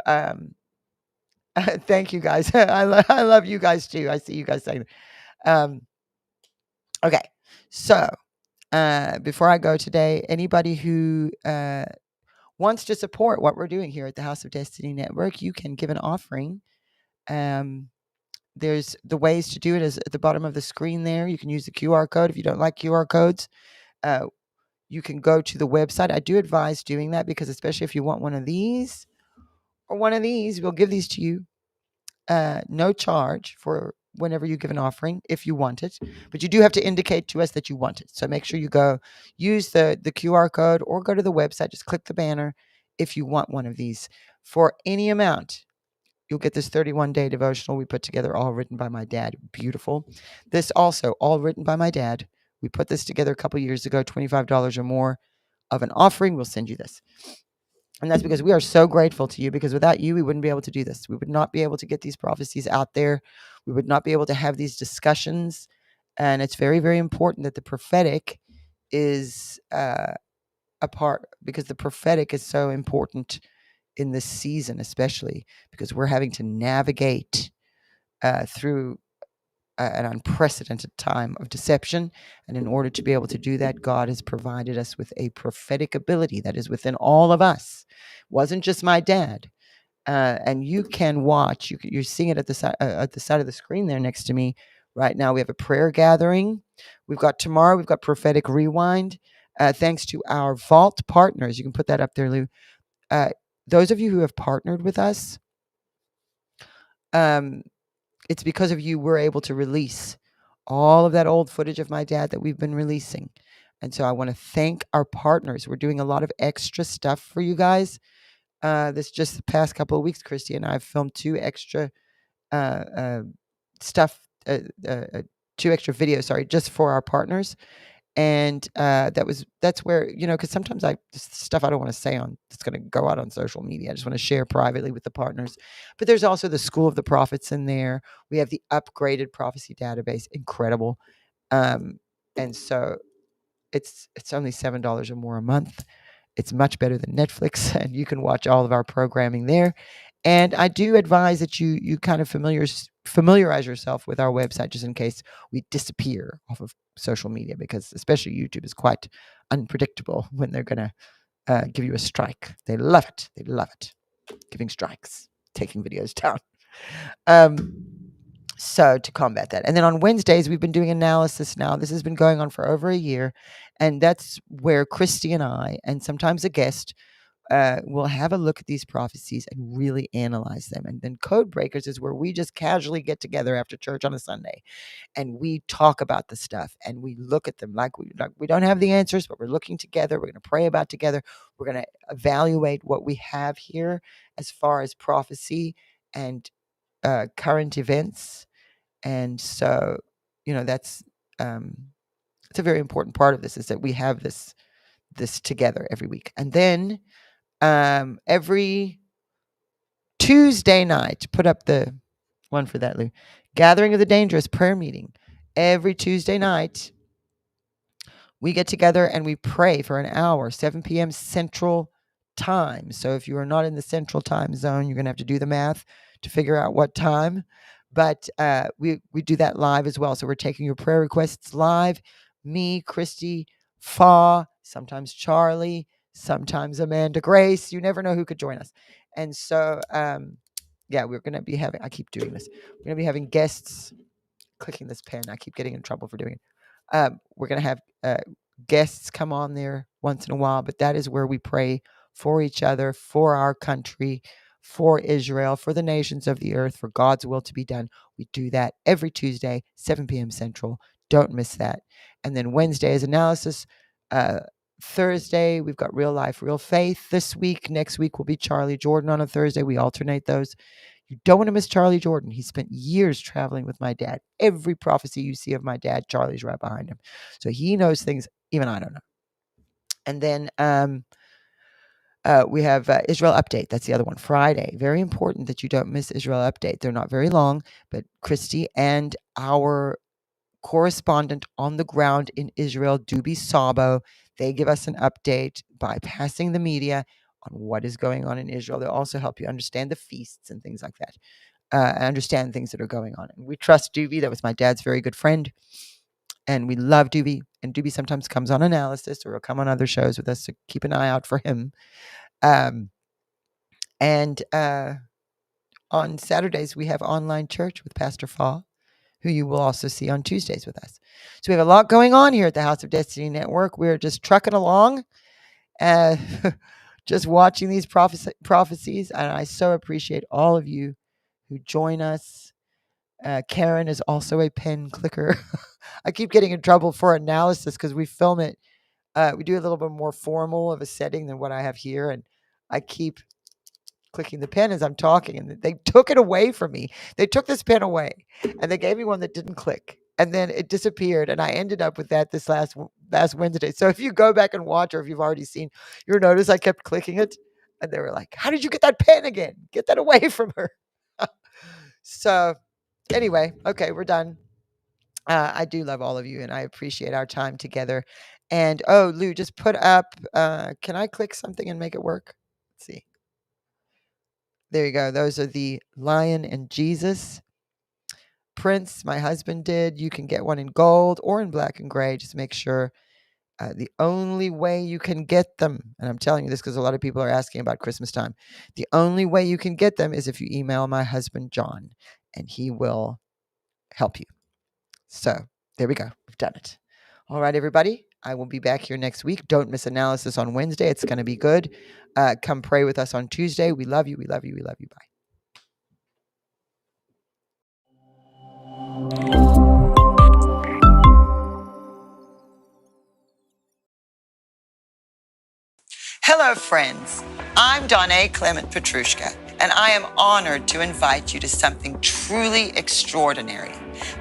thank you guys. I love you guys too. I see you guys saying okay, so before I go today, anybody who wants to support what we're doing here at the House of Destiny Network, you can give an offering. There's the ways to do it is at the bottom of the screen there. You can use the QR code. If you don't like QR codes, you can go to the website. I do advise doing that, because especially if you want one of these or one of these, we'll give these to you. No charge for whenever you give an offering, if you want it. But you do have to indicate to us that you want it. So make sure you go use the QR code or go to the website. Just click the banner if you want one of these. For any amount, you'll get this 31-day devotional we put together, all written by my dad. Beautiful. This also, all written by my dad. We put this together a couple years ago, $25 or more of an offering. We'll send you this. And that's because we are so grateful to you, because without you, we wouldn't be able to do this. We would not be able to get these prophecies out there. We would not be able to have these discussions. And it's very, very important that the prophetic is a part, because the prophetic is so important in this season, especially because we're having to navigate through an unprecedented time of deception. And in order to be able to do that, God has provided us with a prophetic ability that is within all of us. It wasn't just my dad. And you can watch. You're seeing it at the side of the screen there next to me right now. We have a prayer gathering. Tomorrow we've got Prophetic Rewind. Thanks to our Vault partners. You can put that up there, Lou. Those of you who have partnered with us, it's because of you we're able to release all of that old footage of my dad that we've been releasing. And so I want to thank our partners. We're doing a lot of extra stuff for you guys. This just the past couple of weeks, Christy and I have filmed 2 extra stuff, 2 extra videos, just for our partners. And that's where, because sometimes stuff I don't want to say on, it's going to go out on social media. I just want to share privately with the partners. But there's also the School of the Prophets in there. We have the upgraded prophecy database, incredible. And so it's only $7 or more a month. It's much better than Netflix, and you can watch all of our programming there. And I do advise that you kind of familiarize yourself with our website, just in case we disappear off of social media, because especially YouTube is quite unpredictable when they're going to give you a strike. They love it. They love it. Giving strikes, taking videos down. So to combat that. And then on Wednesdays, we've been doing analysis now. This has been going on for over a year. And that's where Christy and I, and sometimes a guest, will have a look at these prophecies and really analyze them. And then Code Breakers is where we just casually get together after church on a Sunday and we talk about the stuff and we look at them like we don't have the answers, but we're looking together. We're going to pray about together. We're going to evaluate what we have here as far as prophecy and current events. And so, that's it's a very important part of this, is that we have this together every week. And then every Tuesday night, put up the one for that, Lou. Gathering of the Dangerous prayer meeting. Every Tuesday night, we get together and we pray for an hour, 7 p.m. Central Time. So if you are not in the Central Time zone, you're going to have to do the math to figure out what time. But we do that live as well. So we're taking your prayer requests live. Me, Christy, Fa, sometimes Charlie, sometimes Amanda Grace. You never know who could join us. And so, we're going to be having, I keep doing this. We're going to be having guests, clicking this pen. I keep getting in trouble for doing it. We're going to have guests come on there once in a while, but that is where we pray for each other, for our country, for Israel, for the nations of the earth, for God's will to be done. We do that every Tuesday, 7 p.m. Central. Don't miss that. And then Wednesday is analysis. Thursday, we've got Real Life, Real Faith this week. Next week will be Charlie Jordan on a Thursday. We alternate those. You don't want to miss Charlie Jordan. He spent years traveling with my dad. Every prophecy you see of my dad, Charlie's right behind him. So he knows things even I don't know. And then we have Israel Update. That's the other one. Friday. Very important that you don't miss Israel Update. They're not very long, but Christy and our correspondent on the ground in Israel, Dubi Sabo, they give us an update bypassing the media on what is going on in Israel. They'll also help you understand the feasts and things like that, understand things that are going on. And we trust Dubi. That was my dad's very good friend. And we love Dubi. And Dubi sometimes comes on analysis or he'll come on other shows with us. So keep an eye out for him. And on Saturdays, we have online church with Pastor Fa, who you will also see on Tuesdays with us. So we have a lot going on here at the House of Destiny Network. We're just trucking along, just watching these prophecies. And I so appreciate all of you who join us. Karen is also a pen clicker. I keep getting in trouble for analysis because we film it. We do a little bit more formal of a setting than what I have here. And I keep clicking the pen as I'm talking, and they took it away from me. They took this pen away and they gave me one that didn't click, and then it disappeared. And I ended up with that this last Wednesday. So if you go back and watch, or if you've already seen, you'll notice I kept clicking it and they were like, how did you get that pen again? Get that away from her. So anyway, okay, we're done. I do love all of you and I appreciate our time together. And Lou, just put up, can I click something and make it work? Let's see. There you go. Those are the Lion and Jesus prints my husband did. You can get one in gold or in black and gray. Just make sure. The only way you can get them, and I'm telling you this because a lot of people are asking about Christmas time, the only way you can get them is if you email my husband, John, and he will help you. So there we go. We've done it. All right, everybody. I will be back here next week. Don't miss analysis on Wednesday. It's going to be good. Come pray with us on Tuesday. We love you. We love you. We love you. Bye. Hello, friends. I'm Donna Clement Petrushka, and I am honored to invite you to something truly extraordinary,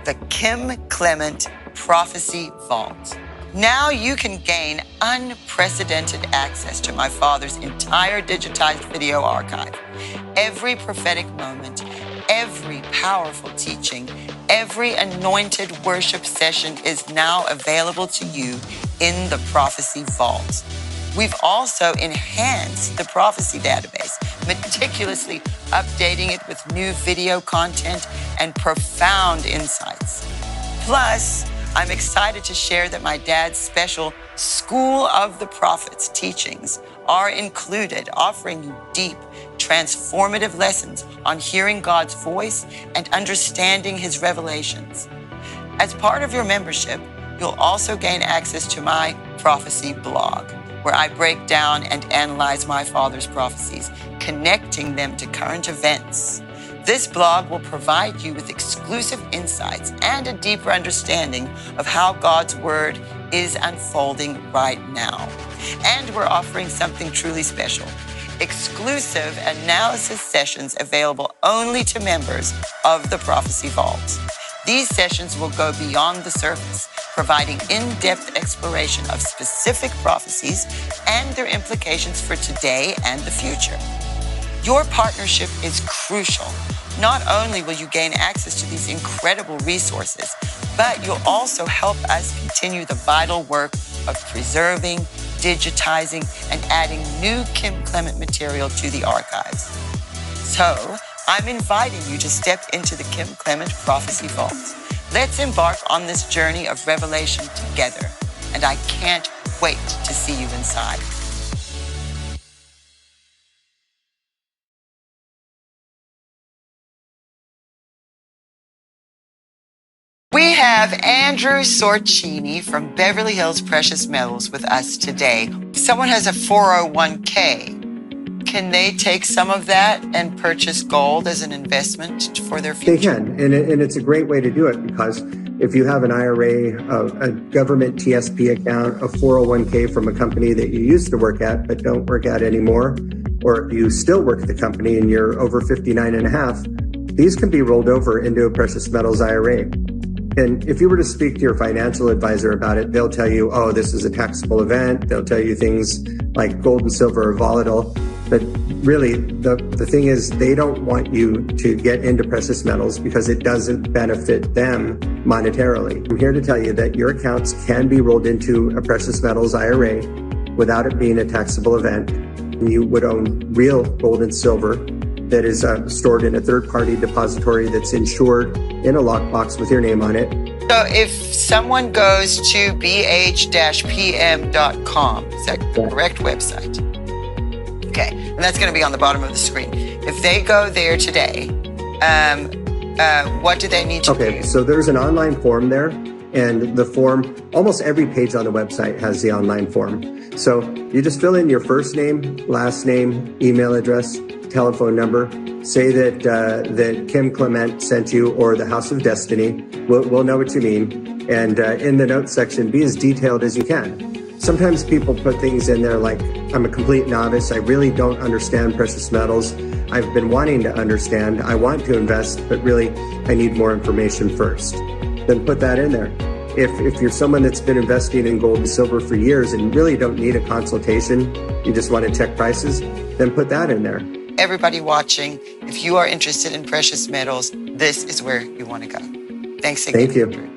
the Kim Clement Prophecy Vault. Now you can gain unprecedented access to my father's entire digitized video archive. Every prophetic moment, every powerful teaching, every anointed worship session is now available to you in the Prophecy Vault. We've also enhanced the prophecy database, meticulously updating it with new video content and profound insights. Plus, I'm excited to share that my dad's special School of the Prophets teachings are included, offering you deep transformative lessons on hearing God's voice and understanding his revelations. As part of your membership, you'll also gain access to my prophecy blog, where I break down and analyze my father's prophecies, connecting them to current events. This blog will provide you with exclusive insights and a deeper understanding of how God's word is unfolding right now. And we're offering something truly special: exclusive analysis sessions available only to members of the Prophecy Vault. These sessions will go beyond the surface, providing in-depth exploration of specific prophecies and their implications for today and the future. Your partnership is crucial. Not only will you gain access to these incredible resources, but you'll also help us continue the vital work of preserving, digitizing, and adding new Kim Clement material to the archives. So, I'm inviting you to step into the Kim Clement Prophecy Vault. Let's embark on this journey of revelation together, and I can't wait to see you inside. We have Andrew Sorcini from Beverly Hills Precious Metals with us today. Someone has a 401k. Can they take some of that and purchase gold as an investment for their future? They can, and it's a great way to do it, because if you have an IRA, a government TSP account, a 401k from a company that you used to work at but don't work at anymore, or if you still work at the company and you're over 59 and a half, these can be rolled over into a precious metals IRA. And if you were to speak to your financial advisor about it, they'll tell you, oh, this is a taxable event. They'll tell you things like gold and silver are volatile. But really, the thing is, they don't want you to get into precious metals because it doesn't benefit them monetarily. I'm here to tell you that your accounts can be rolled into a precious metals IRA without it being a taxable event. And you would own real gold and silver that is stored in a third-party depository that's insured in a lockbox with your name on it. So if someone goes to bh-pm.com, is that the correct website? Okay, and that's going to be on the bottom of the screen. If they go there today, what do they need to do? Okay, so there's an online form there, and the form, almost every page on the website has the online form. So you just fill in your first name, last name, email address, telephone number, say that Kim Clement sent you, or the House of Destiny. We'll know what you mean. And in the notes section, be as detailed as you can. Sometimes people put things in there like, I'm a complete novice. I really don't understand precious metals. I've been wanting to understand. I want to invest, but really I need more information first. Then put that in there. If you're someone that's been investing in gold and silver for years and really don't need a consultation, you just want to check prices, then put that in there. Everybody watching, if you are interested in precious metals, this is where you want to go. Thanks again. Thank you.